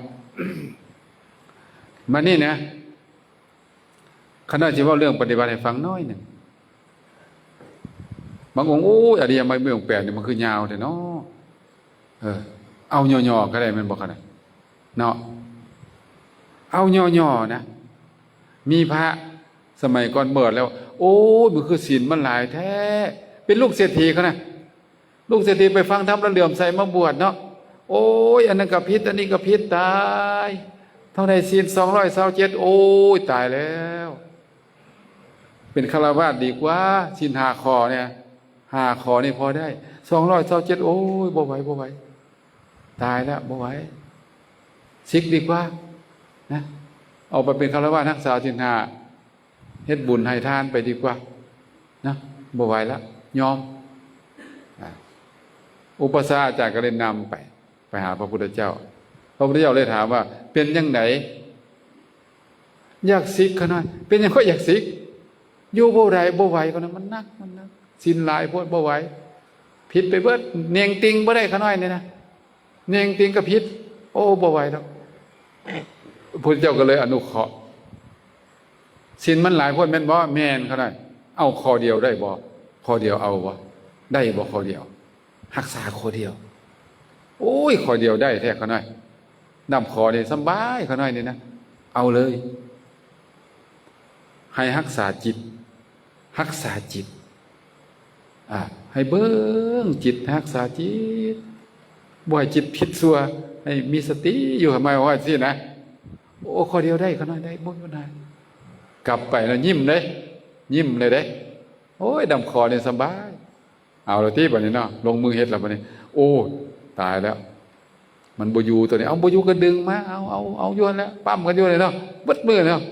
มานี่นะคณะสิเว้าเรื่องปฏิบัติให้ฟังน้อยหนึ่งบางองค์โอ้ยอริยมรรคมีองค์8นี่มันคือยาวแท้เนาะเอาย่อๆก็ได้แม่นบ่คั่นน่ะเนาะเอาย่อๆนะมีพระสมัยก่อนเบิดแล้วโอ้ยมันคือศีลมันหลายแท้เป็นลูกเศรษฐีเขานะลูกเศรษฐีไปฟังธรรมแล้วเหลื่อมใสมาบวชเนาะโอ้ยอันนั้นก็ผิดอันนี้ก็ผิดตายเท่าใดศีล227โอ้ยตายแล้วเป็นฆราวาสดีกว่าศีล5ข้อเนี่ย5ข้อนี่พอได้227โอ้ยบ่ไหวตายแล้วบ่ไหว ซิกดีกว่านะเอาไปเป็นฆราวาสรักษาศีลห้าเฮ็ดบุญให้ทานไปดีกว่านะบ่ไหวแล้วยอมอุปสาอาจารย์ก็เลยนำไปหาพระพุทธเจ้าพระพุทธเจ้าเลยถามว่าเป็นยังไงอยากซิกเขาหน่อยเป็นยังก็อยากซิกอยู่บ่ได้บ่ไหวเขานะมันนักสินหลายโพดบ่ไหวผิดไปเบิดเนียงติงบ่ได้เขาหน่อยนี่นะเนียงติงก็ผิดโอ้บ่ไหวดอกพระพุทธเจ้าก็เลยอนุเคราะห์สินมันหลายโพดแม่นบ่แม่นเขาหน่อยเอาข้อเดียวได้บ่ข้อเดียวเอาบ่ได้บ่ข้อเดียวรักษาข้อเดียวโอ้ยข้อเดียวได้แท้เขาหน่อยนำข้อนี่สบายเขาหน่อยนี่นะเอาเลยให้รักษาจิตให้เบิ้งจิตรักษาจิตบ่ให้จิตผิดซัวให้มีสติอยู่ทำไมว่าสินะโอ้ข้อเดียวได้เขาหน่อยได้บ่อยู่นานกลับไปแล้วยิ้มเลยเด้โอ้ยดำคอเนี่ยสบายเอาละที่บัดนี้เนาะลงมือเฮ็ดแล้วบัดนี้โอ้ตายแล้วมันบ่อยู่ตัวนี้เอาบ่อยู่ก็ดึงมาเอาโยนแล้วปั้มกันอยู่เลยเนาะเบิดมือเนาะ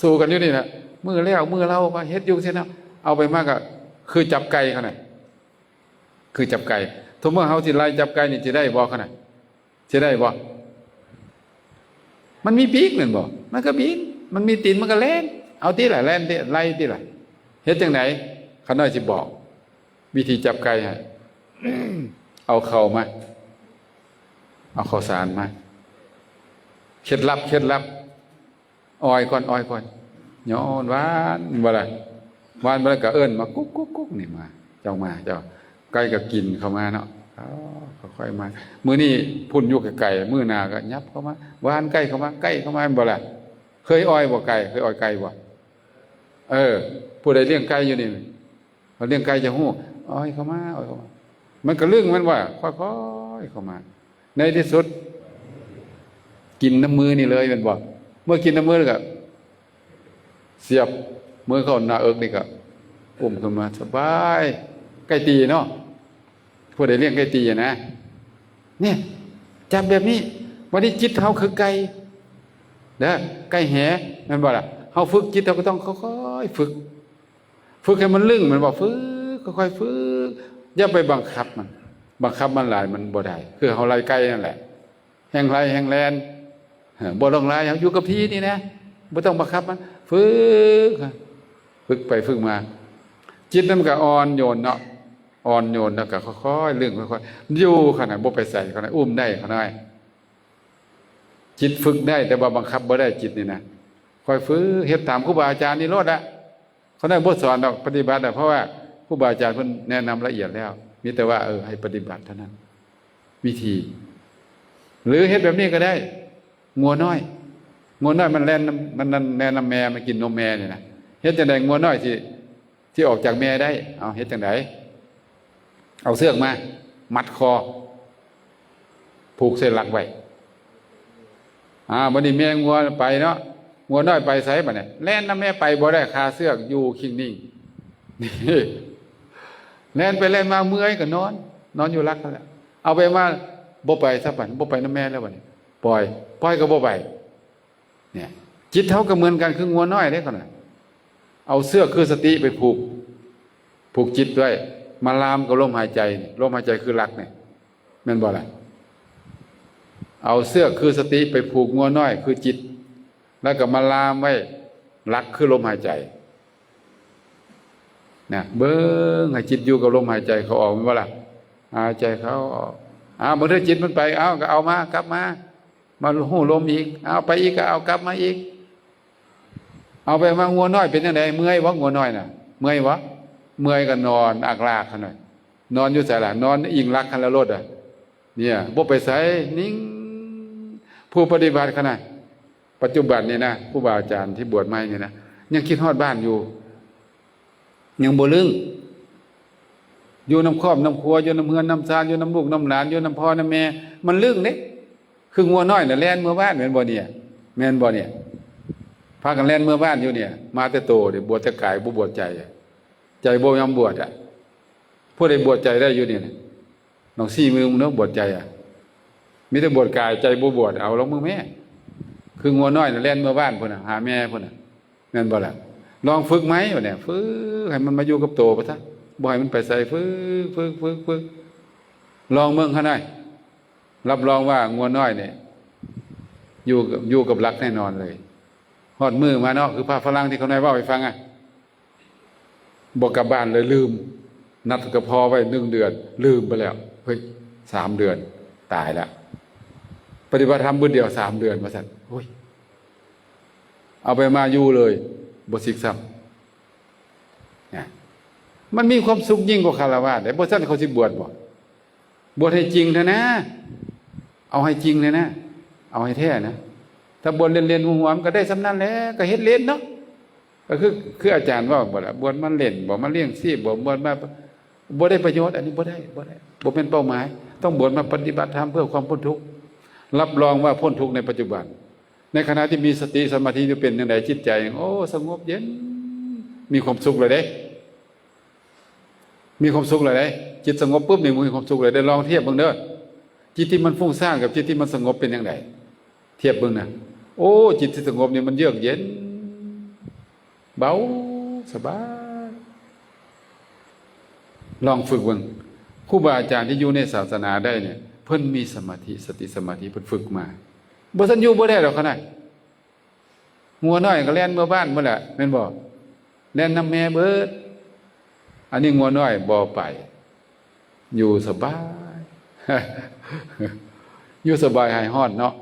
สู้กันอยู่นี่แหละมือแล้วมือเรามาเฮ็ดอยู่ซี่เนาะเอาไปมากก็คือจับไก่เขาน่ะคือจับไก่ทุกเมื่อเฮาสิไล่จับไก่นี่สิได้บ่เขาน่ะสิได้บ่มันมีปีกนั่นบ่มันก็บินมันมีตีนมันก็แล่นเอาที่ล่ะแล่นที่ไล่ที่ล่ะเฮ็ดจังได๋เขาน้อยสิบอกวิธีจับไก่ให้เอาเข้ามาเอาข้าวสารมาเคล็ดลับอ้อยก่อนย้อนหวานบ่ล่ะหวานบ่แล้วก็เอิ้นมากุ๊กนี่มาเจ้าไก่ก็กินเข้ามาเนาะค่อยๆมามื้อนี้พุ่นอยู่กับไก่มื้อหน้าก็ยับเข้ามาหวานไก่เข้ามาบ่ล่ะเคยอ้อยบ่ไก่เคยอ้อยไก่บ่ผู้ใดเลี้ยงไก่อยู่นี่เขาเลี้ยงไก่จะฮู้อ้อยเข้ามามันก็ลึงมันว่าค่อยๆเข้ามาในที่สุดกินน้ำมือนี่เลยมันบอกเมื่อกินน้ำมือก็เสียบมือเข้าหน้าเอิกนี่ก็อุ้มขึ้นมาสบายไก่ตีเนาะผู้ใดเลี้ยงไก่ตีนะเนี่ยจำแบบนี้วันนี้จิตเฮาคือไก่เด้อไก่แหนั่นบ่ล่ะเฮาฝึกจิตเราก็ต้องค่อยๆฝึกให้มันลึงมันบอกฝึกค่อยๆฝึกอย่าไปบังคับมันหลายมันบ่ได้คือเฮาไล่ไก่นั่นแหละแห่งไรแห่งแลนบ่ต้องไล่เฮาอยู่กับพี่นี่นะบ่ต้องบังคับมันฝึกไปฝึกมาจิตนั้นมันก็อ่อนโยนเนาะอ่อนโยนแล้วก็ค่อยๆลึงค่อยๆอยู่ขนาดบ่ไปใส่ขนาดอุ้มได้ขนาดจิตฝึกได้แต่ว่าบังคับบ่ได้จิตนี่นะค่อยฝึกเฮ็ดตามครูบาอาจารย์นี่โลดละเขาได้บ่สอนดอกปฏิบัติเพราะว่าครูบาอาจารย์เพิ่นแนะนำละเอียดแล้วมีแต่ว่าให้ปฏิบัติเท่านั้นวิธีหรือเฮ็ดแบบนี้ก็ได้งัวน้อยมันแล่นมันแล่นน้ำแม่มันกินนมแม่นี่นะเฮ็ดจังได๋งัวน้อยที่ออกจากแม่ได้เอาเฮ็ดจังได๋เอาเชือกมามัดคอผูกเส้นหลักไว้บัดนี้แม่งัวไปเนาะงัวน้อยไปไสบัดนี้แล่นน้ำแม่ไปบ่ได้คาเชือกอยู่คิงนิ่งนี่แล่นไปแล่นมาเมื่อยก็นอนอยู่รักนั่นแหละเอาไปมาบ่ไปซะบัดบ่ไปน้ำแม่แล้วบัดนี้ปล่อยก็บ่ไปเนี่ยจิตเฮาก็เหมือนกันคืองัวน้อยเด้คั่นน่ะเอาเสื้อคือสติไปผูกจิตด้วยมาลามกับลมหายใจลมหายใจคือรักเนี่ยแม่นบ่ล่ะเอาเสื้อคือสติไปผูกงัวน้อยคือจิตแล้วก็มาลามไว้รักคือลมหายใจนะเบิ่งให้จิตอยู่กับลมหายใจเขาออกแม่นบ่ล่ะหายใจเขาออกบางทีจิตมันไปก็เอามากลับมาหู้ลมอีกเอาไปอีกก็เอากลับมาอีกเอาไปมางัวน้อยเป็นจังได๋เมื่อยวะงัวน้อยน่ะเมื่อยวะเมื่อยก็นอนอักลากคั่นน่ะนอนอยู่ไสล่ะนอนอิงรักคันละรถเนี่ยบ่ไปไสนิ่งผู้ปฏิบัติขนาดปัจจุบันนี่นะครูบาอาจารย์ที่บวชใหม่นี่นะยังคิดฮอดบ้านอยู่ยังบ่ลึงอยู่น้ำครอบน้ำครัวอยู่น้ำเฮือนน้ำซานอยู่น้ำลูกน้ำหลานอยู่น้ำพ่อน้ำแม่มันลึงเด้คืองัวน้อยน่ะแล่นเมื่อบ้านแม่นบ่เนี่ยแม่นบ่เนี่ยพากันแล่นเมื่อบ้านอยู่เนี่ยมาแต่โตเดี๋ยวบวชแต่กายบ่บวชใจบ่ยอมบวชผู้ใดบวชใจได้อยู่นี่น้องซี่มือมึงเนาะบวชใจมีแต่บวชกายใจบ่บวชเอาลงมือแม่ คืองัวน้อยน่ะแล่นเมื่อบ้านพุ่นน่ะหาแม่พุ่นน่ะแม่นบ่ล่ะลองฝึกไหมวะเนี่ยฝึกให้มันมาอยู่กับโตปะซะบ่ให้มันไปใส่ฝึกลองเมืองเขาหน่อยรับรองว่างัวน้อยเนี่ยอยู่กับรักแน่นอนเลยฮอดมือมาเนาะคือพาฝรั่งที่เขานายว่าให้ฟังอ่ะบ่กลับบ้านเลยลืมนัดกับพ่อไว้1 เดือนลืมไปแล้วเฮ้ย3 เดือนตายแล้วปฏิบัติธรรมมื้อเดียว3 เดือนว่าซั่นโอ้ยเอาไปมาอยู่เลยบ่สิกซ้ำเนี่ยมันมีความสุขยิ่งกว่าคฤหัสถ์แต่บ่ซั่นเขาสิบวชบ่บวชให้จริงเถอะนะเอาให้จริงเลยนะเอาให้แท้นะถ้าบวชเล่นๆหัวๆมันก็ได้สำนั้นแหละก็เฮ็ดเล่นเนาะก็คืออาจารย์ว่าบ่ล่ะบวชมันเล่นบ่มาเลี้ยงชีพบ่บวชมาบ่ได้ประโยชน์อันนี้บ่ได้บ่เป็นเป้าหมายต้องบวชมาปฏิบัติธรรมเพื่อความพ้นทุกข์รับรองว่าพ้นทุกข์ในปัจจุบันในขณะที่มีสติสมาธิจะเป็นจังไดจิตใจโอ้สงบเย็นมีความสุขเลยเด้มีความสุขเลยเด้จิตสงบปุ๊บนี่มีความสุขเลยได้ลองเทียบเบิ่งเด้อจิตที่มันฟุ้งซ่านกับจิตที่มันสงบเป็นจังไดเทียบเบิ่งนะโอ้จิตที่สงบนี่มันเยือกเย็นเบาสบายลองฝึกเบิ่งครูบาอาจารย์ที่อยู่ในศาสนาได้เนี่ยเพิ่นมีสมาธิสติสมาธิเพิ่นฝึกมาบ่ทันอยู่บ่ได้ดอกขนาดงัวน้อยก็แล่นเมื่อบ้านมื้อละแม่นบ่แล่นนำแม่เบิดอันนี้งัวน้อยบ่ไปอยู่สบาย อยู่สบายหายฮ้อนเนาะ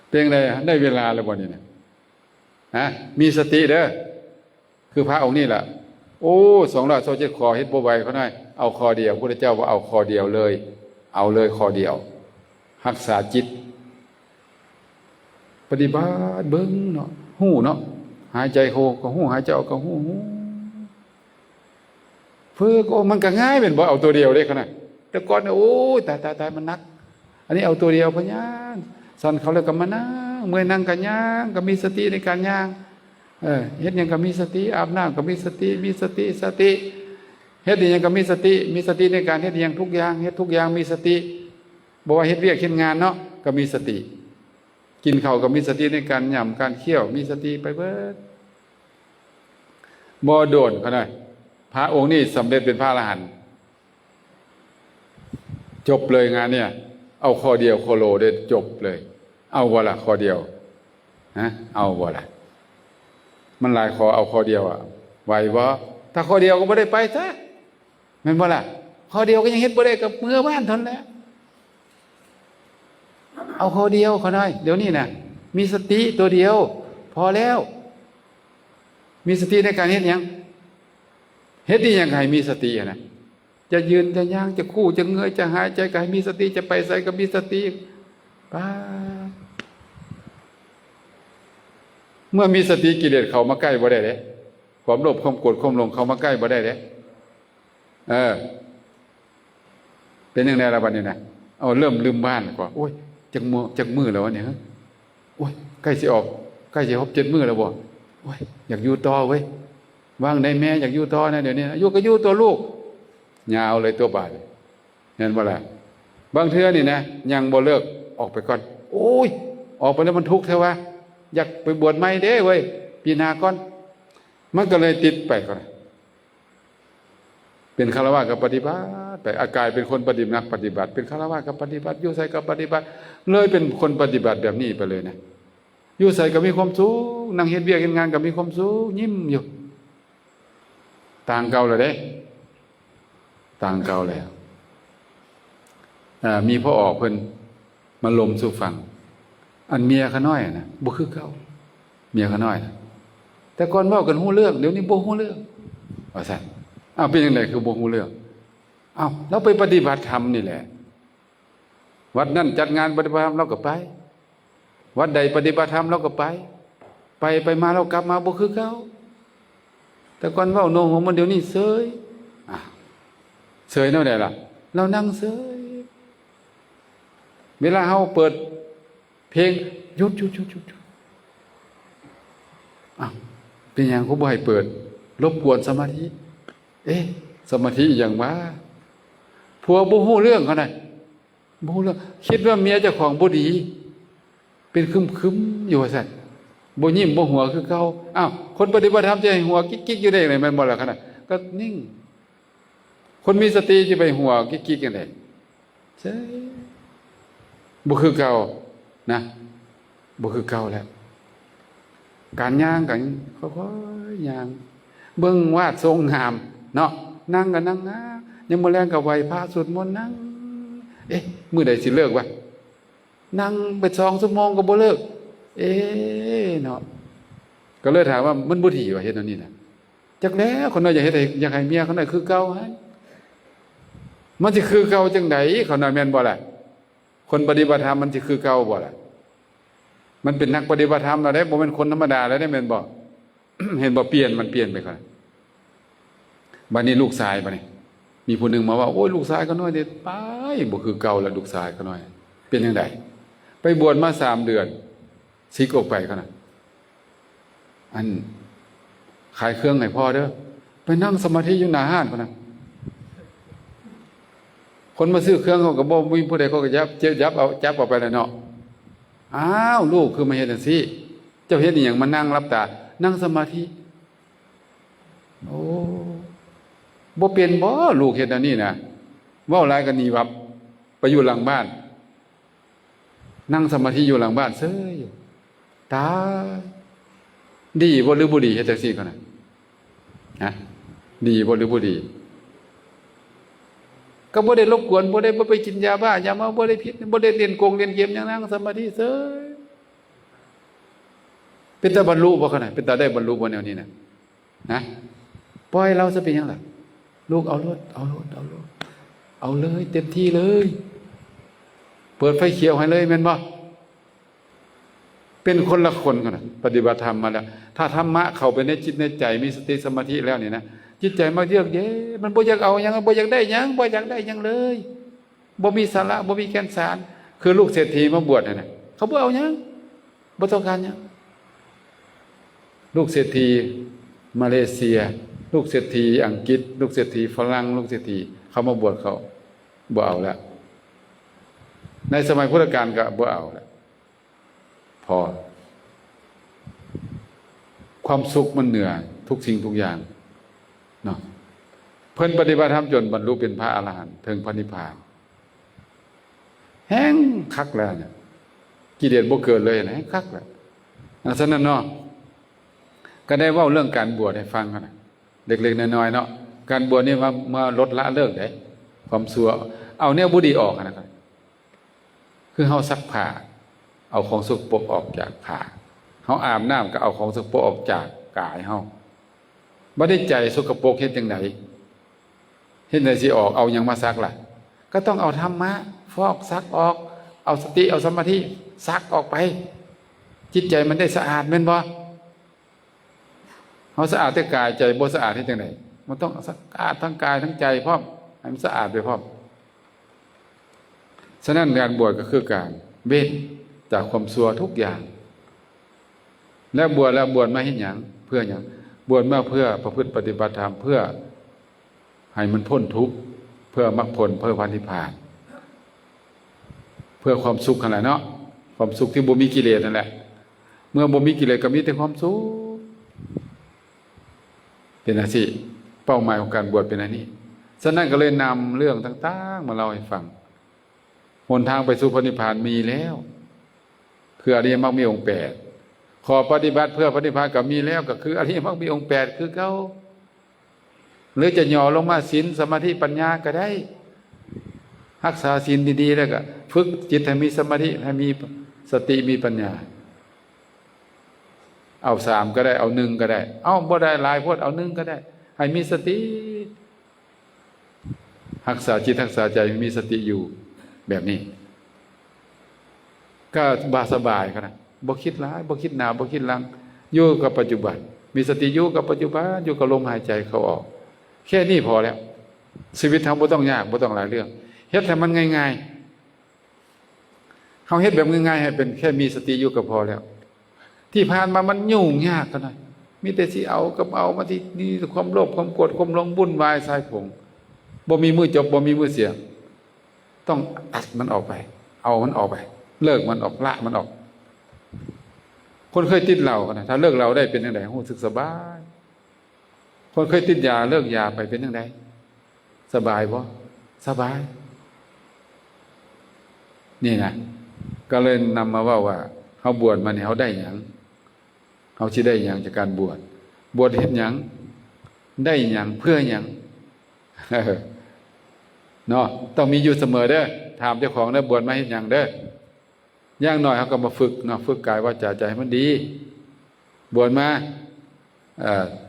เป็นไงได้เวลาแล้วบ่นี่นะฮะมีสติเด้อคือพระองค์นี่ล่ะโอ้227ข้อเฮ็ดบ่ไหวเขาหน่อยเอาข้อเดียวพระพุทธเจ้าว่าเอาข้อเดียวเลยเอาเลยข้อเดียวรักษาจิตปฏิบัติเบิ่งเนาะฮู้เนาะหายใจเข้าก็ฮู้หายใจออกก็ฮู้ฝึกโอ้มันก็ง่ายเป็นบ่เอาตัวเดียวเด้ขนาดแต่ก่อนโอ้ยตายมันนักอันนี้เอาตัวเดียวพะยานสั่นเขาแล้วก็มานั่งเมื่อยนั่งก็ย่างก็มีสติในการย่างเฮ็ดหยังก็มีสติอาบน้ำก็มีสติเฮ็ดหยังก็มีสติในการเฮ็ดหยังทุกอย่างเฮ็ดทุกอย่างมีสติบ่ว่าเฮ็ดเวียกเฮ็ดงานเนาะก็มีสติกินข้าวก็มีสติในการย่ำการเคี่ยวมีสติไปเบิดบ่โดนเขาหน่อยพระองค์นี่สำเร็จเป็นพระอรหันต์จบเลยงานเนี่ยเอาข้อเดียวโคโลได้จบเลยเอาบ่ล่ะข้อเดียวเอาบ่ล่ะมันหลายข้อเอาข้อเดียวอ่ะไหวบ่ถ้าข้อเดียวก็บ่ได้ไปซะแม่นบ่ล่ะข้อเดียวก็ยังเฮ็ดบ่ได้กับเมื่อบ้านเท่านั้นแหละเอาข้อเดียวเขาหน่อยเดี๋ยวนี้น่ะมีสติตัวเดียวพอแล้วมีสติในการเฮ็ดหยังเฮ็ดนี่ยังไงมีสติอ่ะนะจะยืนจะย่างจะคู่จะเงยจะหายใจก็ให้มีสติจะไปใส่ก็มีสติป้าเมื่อมีสติกิเลสเข้ามาใกล้บ่ได้เด้ความโลภความโกรธความหลงเข้ามาใกล้บ่ได้เด้เป็นจังได๋ล่ะบัดนี้นะเอาเริ่มลืมบ้านก่อนโอ้ยจักมื้อแล้วเนี่ยโอ้ยใกล้สิออกใกล้สิครบ7 มื้อแล้วบ่โอ้ยอยากอยู่ต่อเว้ยวางได้แม่อยากอยู่ต่อนะเดี๋ยวนี้อยู่ก็อยู่ตัวลูกยาวเลยตัวบาดเห็นบ่ล่ะบางเทื่อนี่นะยังบ่เลิกออกไปก่อนโอ้ยออกไปแล้วมันทุกข์แท้วะอยากไปบวชใหม่เด้เว้ยปีหน้าก่อนมันก็เลยติดไปก่อนเป็นฆราวาสกับปฏิบัติไปอากายเป็นคนปฏิบัติปฏิบัติเป็นฆราวาสกับปฏิบัติอยู่ไสกับปฏิบัติเลยเป็นคนปฏิบัติแบบนี้ไปเลยนะอยู่ไสก็มีความสุขนั่งเฮ็ดเวียกเฮ็ดงานก็มีความสุขยิ้มอยู่ต่างเก่าแล้วเด้ต่างเก่าแล้วมีพ่อออกเพิ่นมาลมสู่ฟังอันเมียเขาน้อยนะบ่คือเก่าเมียเขาน้อยนะแต่ก่อนเว้ากันฮู้เรื่องเดี๋ยวนี้บ่ฮู้เรื่องว่าซั่นเป็นจังไดคือบ่ฮู้เรื่องเราไปปฏิบัติธรรมนี่แหละวัดนั้นจัดงานปฏิบัติธรรมเราก็ไปวัดใดปฏิบัติธรรมเราก็ไปมาเรากลับมาบ่คือเก่าแต่ก่อนเว้าโนหัวมันเดี๋ยวนี้เสยเสยเนาะได้ล่ะเรานั่งเสยเวลาเฮาเปิดเพลงหยุดเป็นอย่างเขาบ่ให้เปิดรบกวนสมาธิสมาธิอย่างว่าผัวบ่ฮู้เรื่องเขาน่ะบ่ฮู้เรื่องคิดว่าเมียเจ้าของบ่ดี เป็นคึมๆอยู่ว่าซั่นบ่ยิ้มบ่หัวคือเก่าอ้าวคนปฏิบัติธรรมจะให้หัวกิ๊กๆอยู่ได้ไงแม่นบ่ล่ะคั่นน่ะก็นิ่งคนมีสติจะไปหัวกิ๊กๆจังได๋ใช่บ่คือเก่านะบ่คือเก่าแล้วการย่างกันค่อยๆย่างเบิ่งวาดทรงงามเนาะนั่งก็นั่งนะยังมื้อแลงก็ไหว้พระสวดมนต์นั่งมื้อใดสิเลิกวะนั่งไป2 ชั่วโมงก็บ่เลิกเนาะก็เลยถามว่ามันบ่ดีว่าเฮ็ดอันนี้น่ะจักแล้วคนน้อยอยากเฮ็ดให้อยากให้เมียเขาน้อยคือเก่าหั่นมันสิคือเก่าจังได๋เขาน้อยแม่นบ่ล่ะคนปฏิบัติธรรมมันสิคือเก่าบ่ล่ะมันเป็นนักปฏิบัติธรรมแล้วได้บ่แม่นคนธรรมดาแล้วได้แม่นบ่ เห็นบ่เปลี่ยนมันเปลี่ยนไปก่อนบัดนี้ลูกชายบัดนี้มีผู้หนึงมาว่าโอ้ยลูกชายก็น้อยเด็ดไปบ่คือเก่าแล้วลูกชายก็น้อยเป็นจังได๋ไปบวชมา3 เดือนสิกออกไปคั่นน่ะอันขายเครื่องให้พ่อเด้อไปนั่งสมาธิอยู่หน้าห้านพุ่นน่ะคนมาซื้อเครื่องเขาก็บ่มีผู้ใดเขาก็จับเอาไปแล้วเนาะอ้าวลูกคือมาเฮ็ดจังซี่เจ้าเฮ็ดอีหยังมานั่งหลับตานั่งสมาธิโอ้บ่เป็นบ่ลูกเฮ็ดอันนี้น่ะเว้าหลายก็หนีวับไปอยู่หลังบ้านนั่งสมาธิอยู่หลังบ้านเซ้ยอยู่ตาดีบ่หรือบ่ดีเฮ็ดจังซี่คั่นน่ะฮะดีบ่หรือบ่ดีก็บ่ได้รบกวนบ่ได้ไปกินยาบ้ายาเมาบ่ได้ผิดบ่ได้เล่นกงเล่นเกมหยังนั่งสมาธิเซ้ยเป็นตาบรรลุบ่คั่นน่ะเป็นตาได้บรรลุบ่แนวนี้น่ะนะปล่อยเราซะเป็นหยังล่ะลูกเอาเลยเต็มที่เลยเปิดไฟเขียวให้เลยแม่นบ่เป็นคนละคนกันนะปฏิบัติธรรมมาแล้วถ้าธรรมะเข้าไปในจิตในใจมีสติสมาธิแล้วนี่นะจิตใจมันเยือกเย็นมันบ่อยากเอาหยังบ่อยากได้หยังบ่อยากได้หยังเลยบ่มีสาระบ่มีแก่นสารคือลูกเศรษฐีมาบวชน่ะเขาบ่เอาหยังบ่ต้องการหยังลูกเศรษฐีมาเลเซียลูกเศรษฐีอังกฤษลูกเศรษฐีฝรั่งลูกเศรษฐีเขามาบวชเขาบ่เอาแล้วในสมัยพุทธกาลก็บ่เอาแล้วพอความสุขมันเหนือทุกสิ่งทุกอย่างเนาะเพิ่นปฏิบัติธรรมจนบรรลุเป็นพระอรหันต์ถึงพระนิพพานแห้งคักแล้วเนี่ยกิเลสบ่เกิดเลยนะคักแล้วฉะนั้นเนาะก็ได้เว้าเรื่องการบวชให้ฟังกันนะเล็กๆน้อยๆเนาะการบวชนี่มาลดละเลิกได้ความชั่วเอาแนวบ่ดีออกนะครับคือเฮาซักผ้าเอาของสกปรกออกจากผ้าเฮาอาบน้ำก็เอาของสกปรกออกจากกายเฮาบ่ได้ใจสกปรกเฮ็ดจังได๋เฮ็ดได้สิออกเอาหยังมาซักล่ะก็ต้องเอาธรรมะฟอกซักออกเอาสติเอาสมาธิซักออกไปจิตใจมันได้สะอาดแม่นบ่เฮาสะอาดแต่กายใจบ่สะอาดเฮ็ดจังได๋มันต้องสะอาดทั้งกายทั้งใจพร้อมให้มันสะอาดไปพร้อมฉะนั้นการบวชก็คือการเว้นจากความชั่วทุกอย่างแล้วบวชมาเฮ็ดหยังเพื่อหยังบวชมาเพื่อประพฤติปฏิบัติธรรมเพื่อให้มันพ้นทุกข์เพื่อมรรคผลเพื่อพระนิพพานเพื่อความสุขนั่นแหละเนาะความสุขที่บ่มีกิเลสนั่นแหละเมื่อบ่มีกิเลสก็มีแต่ความสุขเป็นอาชีพเป้าหมายของการบวชเป็นอันนี้ฉะนั้นก็เลยนำเรื่องต่างๆมาเล่าให้ฟังหนทางไปสู่พระนิพพานมีแล้วคืออริยมรรคมีองค์8ขอปฏิบัติเพื่อพระนิพพานก็มีแล้วก็คืออริยมรรคมีองค์8คือเก่าหรือจะย่อลงมาศีลสมาธิปัญญาก็ได้รักษาศีลดีๆแล้วก็ฝึกจิตให้มีสมาธิให้มีสติมีปัญญาเอา3ก็ได้เอา1ก็ได้เอาบ่ได้หลายพดเอา1ก็ได้ให้มีสติรักษาจิตรักษาใจมีสติอยู่แบบนี้ก็สบายครับบ่คิดร้ายบ่คิดหน้าบ่คิดหลังอยู่กับปัจจุบันมีสติอยู่กับปัจจุบันอยู่กับลมหายใจเข้าออกแค่นี้พอแล้วชีวิตเราบ่ต้องยากบ่ต้องหลายเรื่องเฮ็ดให้มันง่ายๆเฮาเฮ็ดแบบง่ายๆให้เป็นแค่มีสติอยู่ก็พอแล้วที่ผ่านมามันยุ่งยากกันหน่อยมีแต่สิเอากับเอามาที่นี่ความโลภความโกรธความหลงวุ่นวายสายผงบ่มีมือจบบ่มีมือเสียต้องตัดมันออกไปเอามันออกไปเลิกมันออกละมันออก คนเคยติดเหล้านะถ้าเลิกเหล้าได้เป็นยังไงรู้สึกสบาย คนเคยติดยาเลิกยาไปเป็นยังไงสบายบ่สบาย นี่นะก็เลยนำมาว่าเขาบวชมาเนี่ยเขาได้หยังเขาสิได้หยังจากการบวชเฮ็ดหยังได้หยังเพื่อหยังเนาะต้องมีอยู่เสมอเด้อถามเจ้าของเด้อบวชมาเฮ็ดหยังเด้อย่างน้อยเขาก็มาฝึกเนาะฝึกกายวาจาใจให้มันดีบวชมา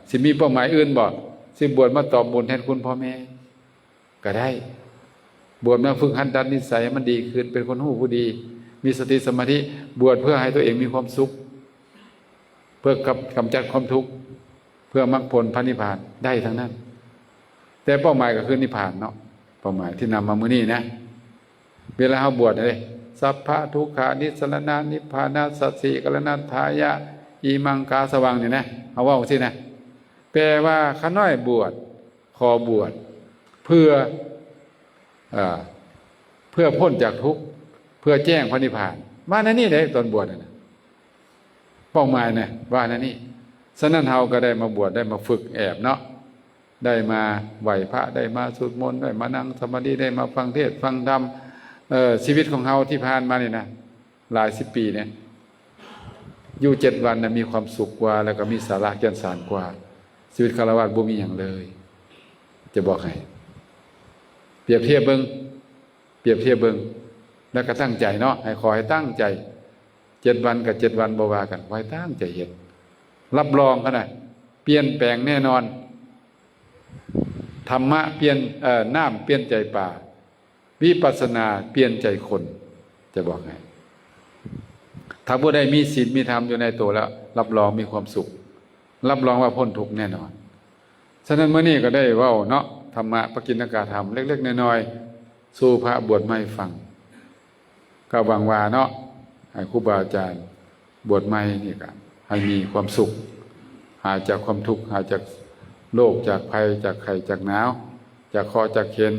สิมีเป้าหมายอื่นบ่สิบวชมาตอบบุญแทนคุณพ่อแม่ก็ได้บวชมาฝึกหัดดัดนิสัยให้มันดีขึ้นเป็นคนผู้ดีมีสติสมาธิบวชเพื่อให้ตัวเองมีความสุขเพื่อกำจัดความทุกข์เพื่อมรรคผลพระนิพพานได้ทั้งนั้นแต่เป้าหมายก็คือนิพพานเนาะเป้าหมายที่นำมามื้อนี้นะเวลาเราบวชเลยสัพพะทุกขานิสรณานิพพานาสัสสิกรณัฏฐายะอีมังกาสว่างนี่นะเอาว่าสินะแปลว่าข้าน้อยบวชขอบวชเพื่อพ้นจากทุกข์เพื่อแจ้งพระนิพพานว่านั่นนี่เลยตอนบวชนะเป้าหมายนะว่านั่นนี่ฉะนั้นเราก็ได้มาบวชได้มาฝึกแอบเนาะได้มาไหวพระได้มาสวดมนต์ได้มานั่งสมาธิได้มาฟังเทศน์ฟังธรรมชีวิตของเราที่ผ่านมานี่นะหลายสิบปีเนี่ยอยู่7 วันนะมีความสุขกว่าแล้วก็มีสาระแก่นสารกว่าชีวิตฆราวาสบ่มีอย่างเลย จะบอกให้เปรียบเทียบเบิ่งแล้วก็ตั้งใจเนาะให้ขอให้ตั้งใจ7 วันกับ7 วันบ่ว่ากันขอให้ตั้งใจเฮ็ดรับรองขนาดเปลี่ยนแปลงแน่นอนธรรมะเปลี่ยนน้ำเปลี่ยนใจป่าวิปัสสนาเปลี่ยนใจคนจะบอกไงถ้าผู้ใดมีศีลมีธรรมอยู่ในตัวแล้วรับรองมีความสุขรับรองว่าพ้นทุกข์แน่นอนฉะนั้นเมื่อนี้ก็ได้เว้าเนาะธรรมะปกิณกาธรรมเล็กๆน้อยๆสู่พระบวชใหม่ฟังก็หวังว่าเนาะให้ครูบาอาจารย์บวชใหม่นี่ก็ให้มีความสุขหายจากความทุกข์หายจากโรคจากภัยจากไข้จากหนาวจากคอจากเข็น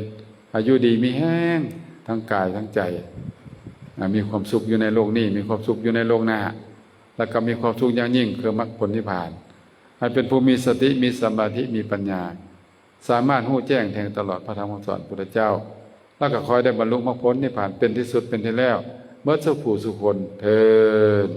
อายุดีมีแห้งทั้งกายทั้งใจมีความสุขอยู่ในโลกนี้มีความสุขอยู่ในโลกหน้าแล้วก็มีความสุขอย่างยิ่งคือมรรคผลนิพพานให้เป็นผู้มีสติมีสมาธิมีปัญญาสามารถรู้แจ้งแทงตลอดพระธรรมคำสอนพระพุทธเจ้าแล้วก็คอยได้บรรลุมรรคผลนิพพานเป็นที่สุดเป็นที่แล้วเมื่อสุขผู้สุคนเทอญ